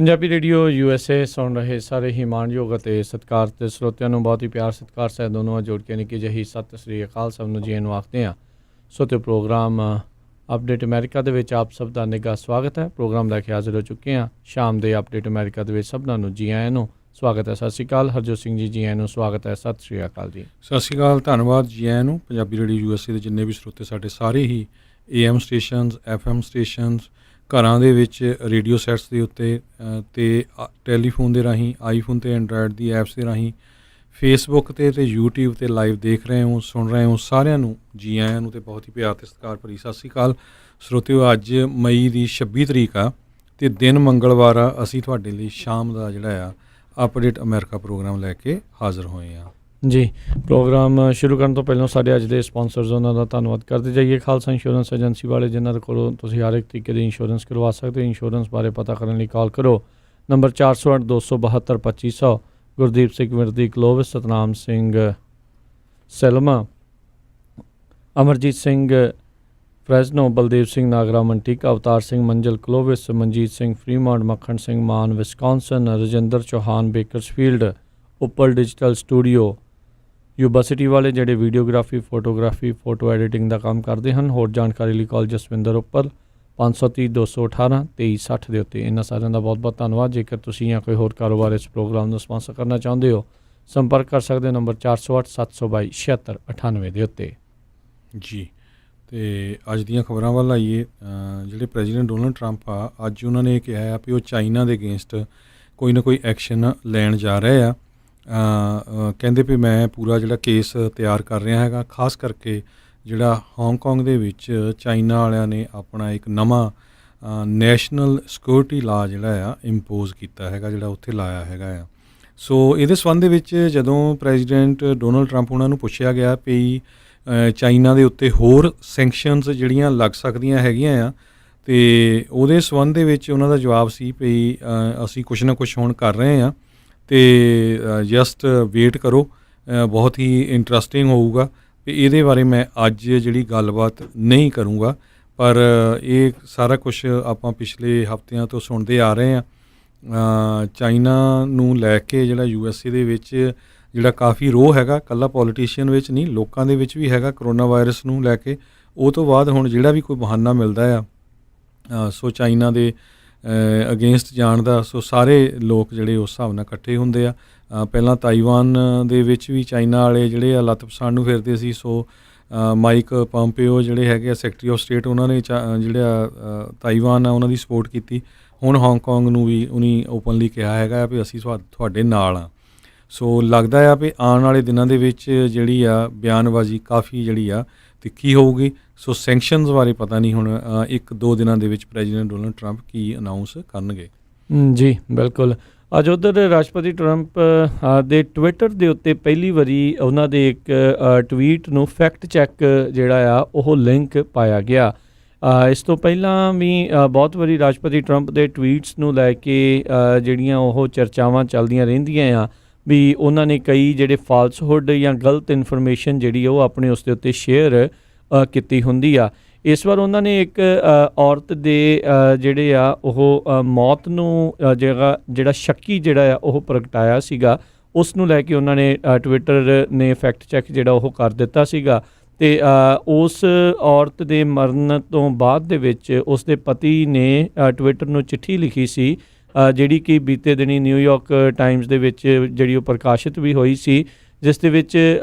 Punjabi radio USA ਸੁਣ ਰਹੇ ਸਾਰੇ ਹੀ ਮਾਣਯੋਗ ਅਤੇ ਸਤਿਕਾਰਤ ਸਰੋਤਿਆਂ ਨੂੰ ਬਹੁਤ ਹੀ ਪਿਆਰ ਸਤਿਕਾਰ ਸਹਿਤ ਦੋਨੋਂ ਜੋੜ ਕੇ ਨਿੱਕੀ ਜਿਹੀ ਸਤਿ ਸ੍ਰੀ ਅਕਾਲ ਸਭ ਨੂੰ ਜੀ ਨੂੰ ਆਖਦੇ ਹਾਂ। ਸੋ ਤੇ ਪ੍ਰੋਗਰਾਮ ਅਪਡੇਟ ਅਮਰੀਕਾ ਦੇ ਵਿੱਚ ਆਪ ਸਭ ਦਾ ਨਿੱਘਾ ਸਵਾਗਤ ਹੈ। ਪ੍ਰੋਗਰਾਮ ਲੈ ਕੇ ਹਾਜ਼ਰ ਹੋ ਚੁੱਕੇ ਹਾਂ। ਸ਼ਾਮ ਦੇ ਅਪਡੇਟ ਅਮਰੀਕਾ ਦੇ ਵਿੱਚ ਸਭਨਾਂ ਨੂੰ ਜੀ ਆਇਆਂ ਨੂੰ ਸਵਾਗਤ ਹੈ। ਸਤਿ ਸ਼੍ਰੀ ਅਕਾਲ ਹਰਜੋਤ ਸਿੰਘ ਜੀ ਆਇਆਂ ਨੂੰ ਸਵਾਗਤ ਹੈ। ਸਤਿ ਸ਼੍ਰੀ ਅਕਾਲ ਜੀ। ਸਤਿ ਸ਼੍ਰੀ ਅਕਾਲ, ਧੰਨਵਾਦ ਜੀ ਆਇਆਂ ਨੂੰ। ਪੰਜਾਬੀ ਰੇਡੀਓ USA ਦੇ ਜਿੰਨੇ ਵੀ ਸਰੋਤੇ ਸਾਡੇ ਸਾਰੇ ਹੀ AM ਸਟੇਸ਼ਨਸ, FM ਸਟੇਸ਼ਨਸ, ਘਰਾਂ ਦੇ ਵਿੱਚ ਰੇਡੀਓ ਸੈਟਸ ਦੇ ਉੱਤੇ ਅਤੇ ਟੈਲੀਫੋਨ ਦੇ ਰਾਹੀਂ, ਆਈਫੋਨ ਅਤੇ ਐਂਡਰਾਇਡ ਦੀ ਐਪਸ ਦੇ ਰਾਹੀਂ, ਫੇਸਬੁੱਕ 'ਤੇ ਅਤੇ YouTube 'ਤੇ ਲਾਈਵ ਦੇਖ ਰਹੇ ਹੋ, ਸੁਣ ਰਹੇ ਹੋ, ਸਾਰਿਆਂ ਨੂੰ ਜੀ ਆਇਆਂ ਨੂੰ ਅਤੇ ਬਹੁਤ ਹੀ ਪਿਆਰ ਅਤੇ ਸਤਿਕਾਰ ਭਰੀ ਸਤਿ ਸ਼੍ਰੀ ਅਕਾਲ। ਸਰੋਤਿਓ, ਅੱਜ ਮਈ ਦੀ 26 ਤਰੀਕ ਆ ਅਤੇ ਦਿਨ ਮੰਗਲਵਾਰ ਆ। ਅਸੀਂ ਤੁਹਾਡੇ ਲਈ ਸ਼ਾਮ ਦਾ ਜਿਹੜਾ ਆ ਅਪਡੇਟ ਅਮਰੀਕਾ ਪ੍ਰੋਗਰਾਮ ਲੈ ਕੇ ਹਾਜ਼ਰ ਹੋਏ ਹਾਂ ਜੀ। ਪ੍ਰੋਗਰਾਮ ਸ਼ੁਰੂ ਕਰਨ ਤੋਂ ਪਹਿਲਾਂ ਸਾਡੇ ਅੱਜ ਦੇ ਸਪਾਂਸਰਸ ਉਹਨਾਂ ਦਾ ਧੰਨਵਾਦ ਕਰਦੇ ਜਾਈਏ। ਖਾਲਸਾ ਇੰਸ਼ੋਰੈਂਸ ਏਜੰਸੀ ਵਾਲੇ, ਜਿਨ੍ਹਾਂ ਦੇ ਕੋਲੋਂ ਤੁਸੀਂ ਹਰ ਇੱਕ ਤਰੀਕੇ ਦੀ ਇੰਸ਼ੋਰੈਂਸ ਕਰਵਾ ਸਕਦੇ ਹੋ। ਇੰਸ਼ੋਰੈਂਸ ਬਾਰੇ ਪਤਾ ਕਰਨ ਲਈ ਕਾਲ ਕਰੋ number 408 272 2500। Gurdeep Singh Mirdi, Clovis, Satnam Singh Selma, Amarjeet Singh Fresno, Baldev Singh Nagra Manteca, Avtar Singh Manjal Clovis, Manjeet Singh Fremont, Makhan Singh Mann Wisconsin, Rajinder Chauhan Bakersfield, Uppal digital studio university ਵਾਲੇ, ਜਿਹੜੇ ਵੀਡੀਓਗ੍ਰਾਫੀ, ਫੋਟੋਗ੍ਰਾਫੀ, ਫੋਟੋ ਐਡੀਟਿੰਗ ਦਾ ਕੰਮ ਕਰਦੇ ਹਨ। ਹੋਰ ਜਾਣਕਾਰੀ ਲਈ ਕਾਲ ਜਸਵਿੰਦਰ ਉੱਪਲ 530 218 2360 ਦੇ ਉੱਤੇ। ਇਹਨਾਂ ਸਾਰਿਆਂ ਦਾ ਬਹੁਤ ਬਹੁਤ ਧੰਨਵਾਦ। ਜੇਕਰ ਤੁਸੀਂ ਜਾਂ ਕੋਈ ਹੋਰ ਕਾਰੋਬਾਰ ਇਸ ਪ੍ਰੋਗਰਾਮ ਨੂੰ ਸਪਾਂਸਰ ਕਰਨਾ ਚਾਹੁੰਦੇ ਹੋ, ਸੰਪਰਕ ਕਰ ਸਕਦੇ ਹੋ ਨੰਬਰ 408 722 7698 ਦੇ ਉੱਤੇ ਜੀ। ਅਤੇ ਅੱਜ ਦੀਆਂ ਖਬਰਾਂ ਵੱਲ ਆਈਏ। ਜਿਹੜੇ ਪ੍ਰੈਜ਼ੀਡੈਂਟ ਡੋਨਲਡ ਟਰੰਪ ਆ, ਅੱਜ ਉਹਨਾਂ ਨੇ ਕਿਹਾ ਆ ਵੀ ਉਹ ਚਾਈਨਾ ਦੇ ਅਗੇਂਸਟ ਕੋਈ ਨਾ ਕੋਈ ਐਕਸ਼ਨ ਲੈਣ ਜਾ ਰਹੇ ਆ। ਕਹਿੰਦੇ ਵੀ ਮੈਂ ਪੂਰਾ ਜਿਹੜਾ ਕੇਸ ਤਿਆਰ ਕਰ ਰਿਹਾ ਹੈਗਾ, ਖਾਸ ਕਰਕੇ ਜਿਹੜਾ ਹਾਂਗਕਾਂਗ ਦੇ ਵਿੱਚ ਚਾਈਨਾ ਵਾਲਿਆਂ ਨੇ ਆਪਣਾ ਇੱਕ ਨਵਾਂ ਨੈਸ਼ਨਲ ਸਿਕਿਉਰਿਟੀ ਲਾ ਜਿਹੜਾ ਆ ਇੰਪੋਜ਼ ਕੀਤਾ ਹੈਗਾ, ਜਿਹੜਾ ਉੱਥੇ ਲਾਇਆ ਹੈਗਾ ਆ। ਸੋ ਇਹਦੇ ਸੰਬੰਧ ਦੇ ਵਿੱਚ ਜਦੋਂ ਪ੍ਰੈਜ਼ੀਡੈਂਟ ਡੋਨਲਡ ਟਰੰਪ ਉਹਨਾਂ ਨੂੰ ਪੁੱਛਿਆ ਗਿਆ ਵੀ ਚਾਈਨਾ ਦੇ ਉੱਤੇ ਹੋਰ ਸੈਂਕਸ਼ਨਸ ਜਿਹੜੀਆਂ ਲੱਗ ਸਕਦੀਆਂ ਹੈਗੀਆਂ ਆ, ਅਤੇ ਉਹਦੇ ਸੰਬੰਧ ਦੇ ਵਿੱਚ ਉਹਨਾਂ ਦਾ ਜਵਾਬ ਸੀ ਵੀ ਅਸੀਂ ਕੁਛ ਨਾ ਕੁਛ ਹੁਣ ਕਰ ਰਹੇ ਹਾਂ ਅਤੇ ਜਸਟ ਵੇਟ ਕਰੋ, ਬਹੁਤ ਹੀ ਇੰਟਰਸਟਿੰਗ ਹੋਊਗਾ। ਵੀ ਇਹਦੇ ਬਾਰੇ ਮੈਂ ਅੱਜ ਜਿਹੜੀ ਗੱਲਬਾਤ ਨਹੀਂ ਕਰੂੰਗਾ, ਪਰ ਇਹ ਸਾਰਾ ਕੁਛ ਆਪਾਂ ਪਿਛਲੇ ਹਫ਼ਤਿਆਂ ਤੋਂ ਸੁਣਦੇ ਆ ਰਹੇ ਹਾਂ। ਚਾਈਨਾ ਨੂੰ ਲੈ ਕੇ ਜਿਹੜਾ USA ਦੇ ਵਿੱਚ ਜਿਹੜਾ ਕਾਫੀ ਰੋਹ ਹੈਗਾ, ਇਕੱਲਾ ਪੋਲੀਟੀਸ਼ੀਅਨ ਵਿੱਚ ਨਹੀਂ, ਲੋਕਾਂ ਦੇ ਵਿੱਚ ਵੀ ਹੈਗਾ ਕਰੋਨਾ ਵਾਇਰਸ ਨੂੰ ਲੈ ਕੇ। ਉਹ ਤੋਂ ਬਾਅਦ ਹੁਣ ਜਿਹੜਾ ਵੀ ਕੋਈ ਬਹਾਨਾ ਮਿਲਦਾ ਆ ਸੋ ਚਾਈਨਾ ਦੇ ਅਗੇਂਸਟ ਜਾਣ ਦਾ, ਸੋ ਸਾਰੇ ਲੋਕ ਜਿਹੜੇ ਉਸ ਹਿਸਾਬ ਨਾਲ ਇਕੱਠੇ ਹੁੰਦੇ ਆ। ਪਹਿਲਾਂ ਤਾਈਵਾਨ ਦੇ ਵਿੱਚ ਵੀ ਚਾਈਨਾ ਵਾਲੇ ਜਿਹੜੇ ਆ ਲੱਤ ਪਸਾਣ ਨੂੰ ਫਿਰਦੇ ਸੀ। ਸੋ ਮਾਈਕ ਪੋਂਪੀਓ ਜਿਹੜੇ ਹੈਗੇ ਆ ਸੈਕਟਰੀ ਆਫ ਸਟੇਟ, ਉਹਨਾਂ ਨੇ ਜਿਹੜਾ ਤਾਈਵਾਨ ਆ ਉਹਨਾਂ ਦੀ ਸਪੋਰਟ ਕੀਤੀ। ਹੁਣ ਹਾਂਗਕਾਂਗ ਨੂੰ ਵੀ ਉਹਨੇ ਓਪਨਲੀ ਕਿਹਾ ਹੈਗਾ ਵੀ ਅਸੀਂ ਤੁਹਾਡੇ ਨਾਲ ਆ। ਸੋ ਲੱਗਦਾ ਆ ਵੀ ਆਉਣ ਵਾਲੇ ਦਿਨਾਂ ਦੇ ਵਿੱਚ ਜਿਹੜੀ ਆ ਬਿਆਨਬਾਜ਼ੀ ਕਾਫੀ ਜਿਹੜੀ ਆ ਤਿੱਖੀ ਹੋਊਗੀ। ਸੋ ਸੈਂਕਸ਼ਨਸ ਬਾਰੇ ਪਤਾ ਨਹੀਂ ਹੁਣ 1-2 ਦਿਨਾਂ ਦੇ ਵਿੱਚ ਪ੍ਰੈਜ਼ੀਡੈਂਟ ਡੋਨਲਡ ਟਰੰਪ ਕੀ ਅਨਾਊਂਸ ਕਰਨਗੇ। ਜੀ ਬਿਲਕੁਲ। ਅੱਜ ਉੱਧਰ ਰਾਸ਼ਟਰਪਤੀ ਟਰੰਪ ਦੇ ਟਵਿੱਟਰ ਦੇ ਉੱਤੇ ਪਹਿਲੀ ਵਾਰੀ ਉਹਨਾਂ ਦੇ ਇੱਕ ਟਵੀਟ ਨੂੰ ਫੈਕਟ ਚੈੱਕ ਜਿਹੜਾ ਆ ਉਹ ਲਿੰਕ ਪਾਇਆ ਗਿਆ। ਇਸ ਤੋਂ ਪਹਿਲਾਂ ਵੀ ਬਹੁਤ ਵਾਰੀ ਰਾਸ਼ਟਰਪਤੀ ਟਰੰਪ ਦੇ ਟਵੀਟਸ ਨੂੰ ਲੈ ਕੇ ਜਿਹੜੀਆਂ ਉਹ ਚਰਚਾਵਾਂ ਚੱਲਦੀਆਂ ਰਹਿੰਦੀਆਂ ਆ ਵੀ ਉਹਨਾਂ ਨੇ ਕਈ ਜਿਹੜੇ ਫਾਲਸਹੁੱਡ ਜਾਂ ਗਲਤ ਇਨਫੋਰਮੇਸ਼ਨ ਜਿਹੜੀ ਉਹ ਆਪਣੇ ਉਸ ਦੇ ਉੱਤੇ ਸ਼ੇਅਰ ਕੀਤੀ ਹੁੰਦੀ ਆ। ਇਸ ਵਾਰ ਉਹਨਾਂ ਨੇ ਇੱਕ ਔਰਤ ਦੇ ਜਿਹੜੇ ਆ ਉਹ ਮੌਤ ਨੂੰ ਜਿਹੜਾ ਸ਼ੱਕੀ ਜਿਹੜਾ ਆ ਉਹ ਪ੍ਰਗਟਾਇਆ ਸੀਗਾ, ਉਸ ਨੂੰ ਲੈ ਕੇ ਉਹਨਾਂ ਨੇ ਟਵਿੱਟਰ ਨੇ ਫੈਕਟ ਚੈੱਕ ਜਿਹੜਾ ਉਹ ਕਰ ਦਿੱਤਾ ਸੀਗਾ। ਅਤੇ ਉਸ ਔਰਤ ਦੇ ਮਰਨ ਤੋਂ ਬਾਅਦ ਦੇ ਵਿੱਚ ਉਸ ਦੇ ਪਤੀ ਨੇ ਟਵਿੱਟਰ ਨੂੰ ਚਿੱਠੀ ਲਿਖੀ ਸੀ, ਜਿਹੜੀ ਕਿ ਬੀਤੇ ਦਿਨੀ ਨਿਊਯਾਰਕ ਟਾਈਮਸ ਦੇ ਵਿੱਚ ਜਿਹੜੀ ਉਹ ਪ੍ਰਕਾਸ਼ਿਤ ਵੀ ਹੋਈ ਸੀ, ਜਿਸ ਦੇ ਵਿੱਚ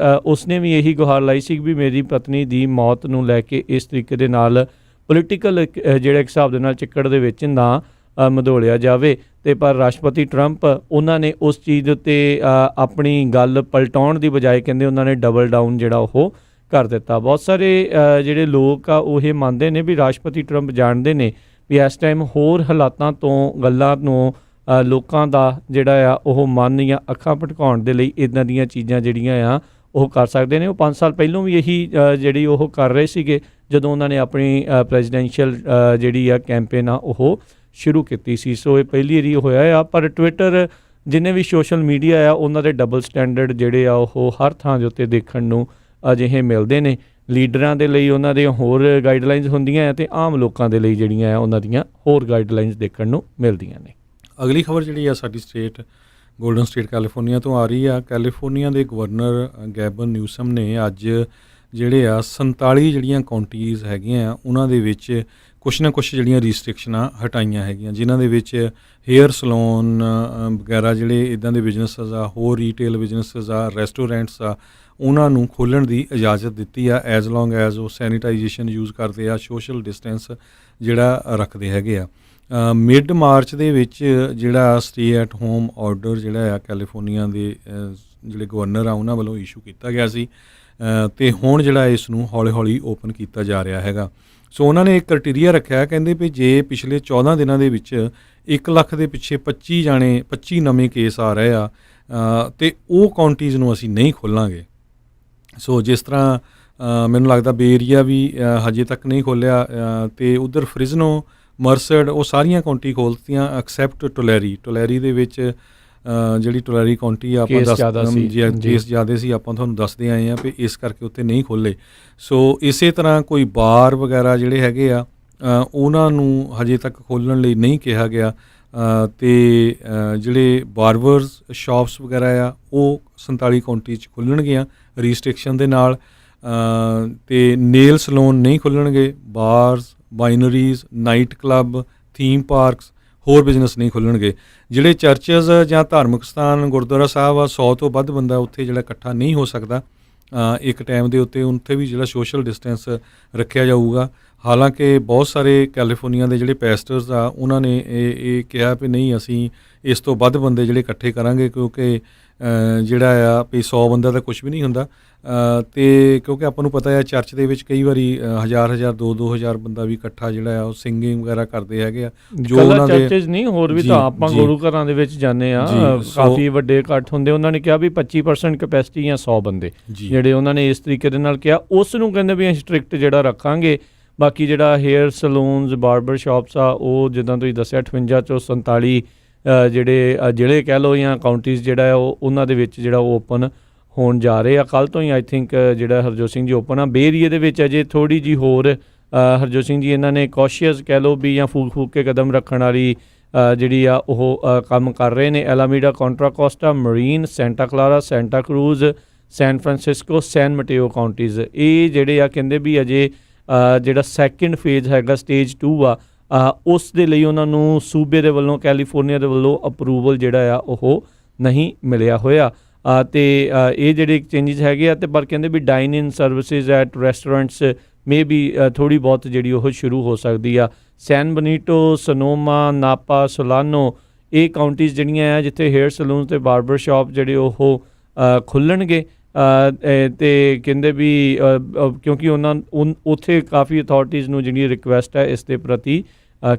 ਉਸਨੇ ਵੀ ਇਹੀ ਗੁਹਾਰ ਲਾਈ ਸੀ ਵੀ ਮੇਰੀ ਪਤਨੀ ਦੀ ਮੌਤ ਨੂੰ ਲੈ ਕੇ ਇਸ ਤਰੀਕੇ ਦੇ ਨਾਲ ਪੋਲੀਟੀਕਲ ਜਿਹੜਾ ਇੱਕ ਹਿਸਾਬ ਦੇ ਨਾਲ ਚਿੱਕੜ ਦੇ ਵਿੱਚ ਨਾ ਮਧੋਲਿਆ ਜਾਵੇ। ਅਤੇ ਪਰ ਰਾਸ਼ਟਰਪਤੀ ਟਰੰਪ ਉਹਨਾਂ ਨੇ ਉਸ ਚੀਜ਼ ਉੱਤੇ ਆਪਣੀ ਗੱਲ ਪਲਟਾਉਣ ਦੀ ਬਜਾਏ ਕਹਿੰਦੇ ਉਹਨਾਂ ਨੇ ਡਬਲ ਡਾਊਨ ਜਿਹੜਾ ਉਹ ਕਰ ਦਿੱਤਾ। ਬਹੁਤ ਸਾਰੇ ਜਿਹੜੇ ਲੋਕ ਆ ਉਹ ਇਹ ਮੰਨਦੇ ਨੇ ਵੀ ਰਾਸ਼ਟਰਪਤੀ ਟਰੰਪ ਜਾਣਦੇ ਨੇ ਵੀ ਇਸ ਟਾਈਮ ਹੋਰ ਹਾਲਾਤਾਂ ਤੋਂ ਗੱਲਾਂ ਨੂੰ ਲੋਕਾਂ ਦਾ ਜਿਹੜਾ ਆ ਉਹ ਮਨ ਜਾਂ ਅੱਖਾਂ ਭਟਕਾਉਣ ਦੇ ਲਈ ਇੱਦਾਂ ਦੀਆਂ ਚੀਜ਼ਾਂ ਜਿਹੜੀਆਂ ਆ ਉਹ ਕਰ ਸਕਦੇ ਨੇ। ਉਹ 5 ਸਾਲ ਪਹਿਲਾਂ ਵੀ ਇਹੀ ਜਿਹੜੀ ਉਹ ਕਰ ਰਹੇ ਸੀਗੇ ਜਦੋਂ ਉਹਨਾਂ ਨੇ ਆਪਣੀ ਪ੍ਰੈਜ਼ੀਡੈਂਸ਼ੀਅਲ ਜਿਹੜੀ ਆ ਕੈਂਪੇਨ ਆ ਉਹ ਸ਼ੁਰੂ ਕੀਤੀ ਸੀ। ਸੋ ਇਹ ਪਹਿਲੀ ਵਾਰੀ ਹੋਇਆ ਆ। ਪਰ ਟਵਿੱਟਰ ਜਿੰਨੇ ਵੀ ਸੋਸ਼ਲ ਮੀਡੀਆ ਆ ਉਹਨਾਂ ਦੇ ਡਬਲ ਸਟੈਂਡਰਡ ਜਿਹੜੇ ਆ ਉਹ ਹਰ ਥਾਂ ਦੇ ਉੱਤੇ ਦੇਖਣ ਨੂੰ ਅਜਿਹੇ ਮਿਲਦੇ ਨੇ। ਲੀਡਰਾਂ ਦੇ ਲਈ ਉਹਨਾਂ ਦੀਆਂ ਹੋਰ ਗਾਈਡਲਾਈਨਸ ਹੁੰਦੀਆਂ ਅਤੇ ਆਮ ਲੋਕਾਂ ਦੇ ਲਈ ਜਿਹੜੀਆਂ ਆ ਉਹਨਾਂ ਦੀਆਂ ਹੋਰ ਗਾਈਡਲਾਈਨਸ ਦੇਖਣ ਨੂੰ ਮਿਲਦੀਆਂ ਨੇ। ਅਗਲੀ ਖਬਰ ਜਿਹੜੀ ਆ ਸਾਡੀ ਸਟੇਟ ਗੋਲਡਨ ਸਟੇਟ ਕੈਲੀਫੋਰਨੀਆ ਤੋਂ ਆ ਰਹੀ ਆ। ਕੈਲੀਫੋਰਨੀਆ ਦੇ ਗਵਰਨਰ ਗੈਬਨ ਨਿਊਸਮ ਨੇ ਅੱਜ ਜਿਹੜੇ ਆ 47 ਜਿਹੜੀਆਂ ਕਾਉਂਟੀਜ਼ ਹੈਗੀਆਂ ਆ ਉਹਨਾਂ ਦੇ ਵਿੱਚ ਕੁਛ ਨਾ ਕੁਛ ਜਿਹੜੀਆਂ ਰਿਸਟ੍ਰਿਕਸ਼ਨਾਂ ਹਟਾਈਆਂ ਹੈਗੀਆਂ, ਜਿਨ੍ਹਾਂ ਦੇ ਵਿੱਚ ਹੇਅਰ ਸਲੂਨ ਵਗੈਰਾ ਜਿਹੜੇ ਇੱਦਾਂ ਦੇ ਬਿਜ਼ਨਸਸ ਆ, ਹੋਰ ਰੀਟੇਲ ਬਿਜ਼ਨਸਸ ਆ, ਰੈਸਟੋਰੈਂਟਸ ਆ, ਉਹਨਾਂ ਨੂੰ ਖੋਲ੍ਹਣ ਦੀ ਇਜਾਜ਼ਤ ਦਿੱਤੀ ਆ ਐਜ਼ ਲੌਂਗ ਐਜ਼ ਉਹ ਸੈਨੀਟਾਈਜੇਸ਼ਨ ਯੂਜ਼ ਕਰਦੇ ਆ, ਸੋਸ਼ਲ ਡਿਸਟੈਂਸ ਜਿਹੜਾ ਰੱਖਦੇ ਹੈਗੇ ਆ। ਮਿਡ ਮਾਰਚ ਦੇ ਵਿੱਚ ਜਿਹੜਾ ਸਟੇ ਐਟ ਹੋਮ ਆਰਡਰ ਜਿਹੜਾ ਆ ਕੈਲੀਫੋਰਨੀਆ ਦੇ ਜਿਹੜੇ ਗਵਰਨਰ ਆ ਉਹਨਾਂ ਵੱਲੋਂ ਇਸ਼ੂ ਕੀਤਾ ਗਿਆ ਸੀ, ਅਤੇ ਹੁਣ ਜਿਹੜਾ ਇਸ ਨੂੰ ਹੌਲੀ ਹੌਲੀ ਓਪਨ ਕੀਤਾ ਜਾ ਰਿਹਾ ਹੈਗਾ। ਸੋ ਉਹਨਾਂ ਨੇ ਇੱਕ ਕ੍ਰਾਈਟੇਰੀਆ ਰੱਖਿਆ, ਕਹਿੰਦੇ ਵੀ ਜੇ ਪਿਛਲੇ 14 ਦਿਨਾਂ ਦੇ ਵਿੱਚ 1 ਲੱਖ ਦੇ ਪਿੱਛੇ 25 ਨਵੇਂ ਕੇਸ ਆ ਰਹੇ ਆ ਅਤੇ ਉਹ ਕਾਉਂਟੀਜ਼ ਨੂੰ ਅਸੀਂ ਨਹੀਂ ਖੋਲ੍ਹਾਂਗੇ। ਸੋ ਜਿਸ ਤਰ੍ਹਾਂ ਮੈਨੂੰ ਲੱਗਦਾ ਬੇ ਏਰੀਆ ਵੀ ਹਜੇ ਤੱਕ ਨਹੀਂ ਖੋਲ੍ਹਿਆ, ਅਤੇ ਉੱਧਰ ਫ੍ਰਿਜ਼ਨੋ, ਮਰਸਡ ਉਹ ਸਾਰੀਆਂ ਕਾਉਂਟੀ ਖੋਲ੍ਹਤੀਆਂ ਐਕਸੈਪਟ ਟੋਲੈਰੀ ਦੇ ਵਿੱਚ ਜਿਹੜੀ ਟੋਲੈਰੀ ਕਾਉਂਟੀ ਆ ਆਪਾਂ ਕੇਸ ਜ਼ਿਆਦਾ ਸੀ, ਆਪਾਂ ਤੁਹਾਨੂੰ ਦੱਸਦੇ ਆਏ ਹਾਂ ਵੀ ਇਸ ਕਰਕੇ ਉੱਥੇ ਨਹੀਂ ਖੋਲ੍ਹੇ। ਸੋ ਇਸੇ ਤਰ੍ਹਾਂ ਕੋਈ ਬਾਰ ਵਗੈਰਾ ਜਿਹੜੇ ਹੈਗੇ ਆ ਉਹਨਾਂ ਨੂੰ ਹਜੇ ਤੱਕ ਖੋਲ੍ਹਣ ਲਈ ਨਹੀਂ ਕਿਹਾ ਗਿਆ, ਅਤੇ ਜਿਹੜੇ ਬਾਰਬਰਸ ਸ਼ਾਪਸ ਵਗੈਰਾ ਆ ਉਹ 47 ਕਾਉਂਟੀ 'ਚ ਖੁੱਲ੍ਹਣਗੀਆਂ ਰਿਸਟ੍ਰਿਕਸ਼ਨ ਦੇ ਨਾਲ, ਅਤੇ ਨੇਲ ਸਲੂਨ ਨਹੀਂ ਖੁੱਲ੍ਹਣਗੇ, ਬਾਰਸ, ਬਾਈਨਰੀਜ਼, ਨਾਈਟ ਕਲੱਬ, ਥੀਮ ਪਾਰਕਸ, ਹੋਰ ਬਿਜ਼ਨਸ ਨਹੀਂ ਖੁੱਲ੍ਹਣਗੇ। ਜਿਹੜੇ ਚਰਚਜ਼ ਜਾਂ ਧਾਰਮਿਕ ਸਥਾਨ ਗੁਰਦੁਆਰਾ ਸਾਹਿਬ ਆ 100 ਤੋਂ ਵੱਧ ਬੰਦਾ ਉੱਥੇ ਜਿਹੜਾ ਇਕੱਠਾ ਨਹੀਂ ਹੋ ਸਕਦਾ ਇੱਕ ਟਾਈਮ ਦੇ ਉੱਤੇ ਵੀ ਜਿਹੜਾ ਸੋਸ਼ਲ ਡਿਸਟੈਂਸ ਰੱਖਿਆ ਜਾਊਗਾ। ਹਾਲਾਂਕਿ ਬਹੁਤ ਸਾਰੇ ਕੈਲੀਫੋਰਨੀਆ ਦੇ ਜਿਹੜੇ ਪੈਸਟਰਸ ਆ ਉਹਨਾਂ ਨੇ ਇਹ ਕਿਹਾ ਵੀ ਨਹੀਂ ਅਸੀਂ ਇਸ ਤੋਂ ਵੱਧ ਬੰਦੇ ਜਿਹੜੇ ਇਕੱਠੇ ਕਰਾਂਗੇ, ਕਿਉਂਕਿ ਜਿਹੜਾ ਆ ਵੀ 100 ਬੰਦਾ ਤਾਂ ਕੁਛ ਵੀ ਨਹੀਂ ਹੁੰਦਾ, ਅਤੇ ਕਿਉਂਕਿ ਆਪਾਂ ਨੂੰ ਪਤਾ ਹੈ ਚਰਚ ਦੇ ਵਿੱਚ ਕਈ ਵਾਰੀ 1000 2,000 ਬੰਦਾ ਵੀ ਇਕੱਠਾ ਜਿਹੜਾ ਆ ਉਹ ਸਿੰਗਿੰਗ ਵਗੈਰਾ ਕਰਦੇ ਹੈਗੇ ਆ, ਜੋ ਉਹਨਾਂ ਦੇ ਚਰਚਜ਼ ਨਹੀਂ ਹੋਰ ਵੀ ਤਾਂ ਆਪਾਂ ਗੁਰੂ ਘਰਾਂ ਦੇ ਵਿੱਚ ਜਾਂਦੇ ਆ ਕਾਫੀ ਵੱਡੇ ਇਕੱਠ ਹੁੰਦੇ। ਉਹਨਾਂ ਨੇ ਕਿਹਾ ਵੀ 25% ਕੈਪੈਸਿਟੀ ਜਾਂ 100 ਬੰਦੇ ਜਿਹੜੇ ਉਹਨਾਂ ਨੇ ਇਸ ਤਰੀਕੇ ਦੇ ਨਾਲ ਕਿਹਾ, ਉਸ ਨੂੰ ਕਹਿੰਦੇ ਵੀ ਅਸੀਂ ਸਟ੍ਰਿਕਟ ਜਿਹੜਾ ਰੱਖਾਂਗੇ। ਬਾਕੀ ਜਿਹੜਾ ਹੇਅਰ ਸਲੂਨਸ, ਬਾਰਬਰ ਸ਼ਾਪਸ ਆ ਉਹ ਜਿੱਦਾਂ ਤੁਸੀਂ ਦੱਸਿਆ 58 ਚੋਂ 47 ਜਿਹੜੇ ਕਹਿ ਲਓ ਜਾਂ ਕਾਉਂਟੀਜ਼ ਜਿਹੜਾ ਉਹ ਉਹਨਾਂ ਦੇ ਵਿੱਚ ਜਿਹੜਾ ਉਹ ਓਪਨ ਹੋਣ ਜਾ ਰਹੇ ਆ। ਕੱਲ੍ਹ ਤੋਂ ਹੀ ਆਈ ਥਿੰਕ ਜਿਹੜਾ ਹਰਜੋਤ ਸਿੰਘ ਜੀ ਓਪਨ ਆ। ਬੇ ਏਰੀਏ ਦੇ ਵਿੱਚ ਅਜੇ ਥੋੜ੍ਹੀ ਜਿਹੀ ਹੋਰ ਹਰਜੋਤ ਸਿੰਘ ਜੀ ਇਹਨਾਂ ਨੇ ਕੌਸ਼ੀਅਸ ਕਹਿ ਲਓ ਵੀ ਜਾਂ ਫੂਕ ਕੇ ਕਦਮ ਰੱਖਣ ਵਾਲੀ ਜਿਹੜੀ ਆ ਉਹ ਕੰਮ ਕਰ ਰਹੇ ਨੇ। Alameda, Contra Costa, Marin, Santa Clara, Santa Cruz, San Francisco, San Mateo counties, ਇਹ ਜਿਹੜੇ ਆ ਕਹਿੰਦੇ ਵੀ ਅਜੇ ਜਿਹੜਾ ਸੈਕਿੰਡ ਫੇਜ਼ ਹੈਗਾ ਸਟੇਜ 2 ਆ ਉਸ ਦੇ ਲਈ ਉਹਨਾਂ ਨੂੰ ਸੂਬੇ ਦੇ ਵੱਲੋਂ ਕੈਲੀਫੋਰਨੀਆ ਦੇ ਵੱਲੋਂ ਅਪਰੂਵਲ ਜਿਹੜਾ ਆ ਉਹ ਨਹੀਂ ਮਿਲਿਆ ਹੋਇਆ, ਅਤੇ ਇਹ ਜਿਹੜੇ ਚੇਂਜਿਸ ਹੈਗੇ ਆ। ਅਤੇ ਪਰ ਕਹਿੰਦੇ ਵੀ dine in services at restaurants ਮੇ ਵੀ ਥੋੜ੍ਹੀ ਬਹੁਤ ਜਿਹੜੀ ਉਹ ਸ਼ੁਰੂ ਹੋ ਸਕਦੀ ਆ। ਸੈਨ ਬਨੀਟੋ, ਸਨੋਮਾ, ਨਾਪਾ, ਸੋਲਾਨੋ ਇਹ ਕਾਉਂਟੀਜ਼ ਜਿਹੜੀਆਂ ਆ ਜਿੱਥੇ ਹੇਅਰ ਸਲੂਨ ਅਤੇ ਬਾਰਬਰ ਸ਼ਾਪ ਜਿਹੜੇ ਉਹ ਖੁੱਲ੍ਹਣਗੇ, ਅਤੇ ਕਹਿੰਦੇ ਵੀ ਕਿਉਂਕਿ ਉੱਥੇ ਕਾਫੀ ਅਥਾਰਟੀਜ਼ ਨੂੰ ਜਿਹੜੀ ਰਿਕੁਐਸਟ ਹੈ ਇਸ ਦੇ ਪ੍ਰਤੀ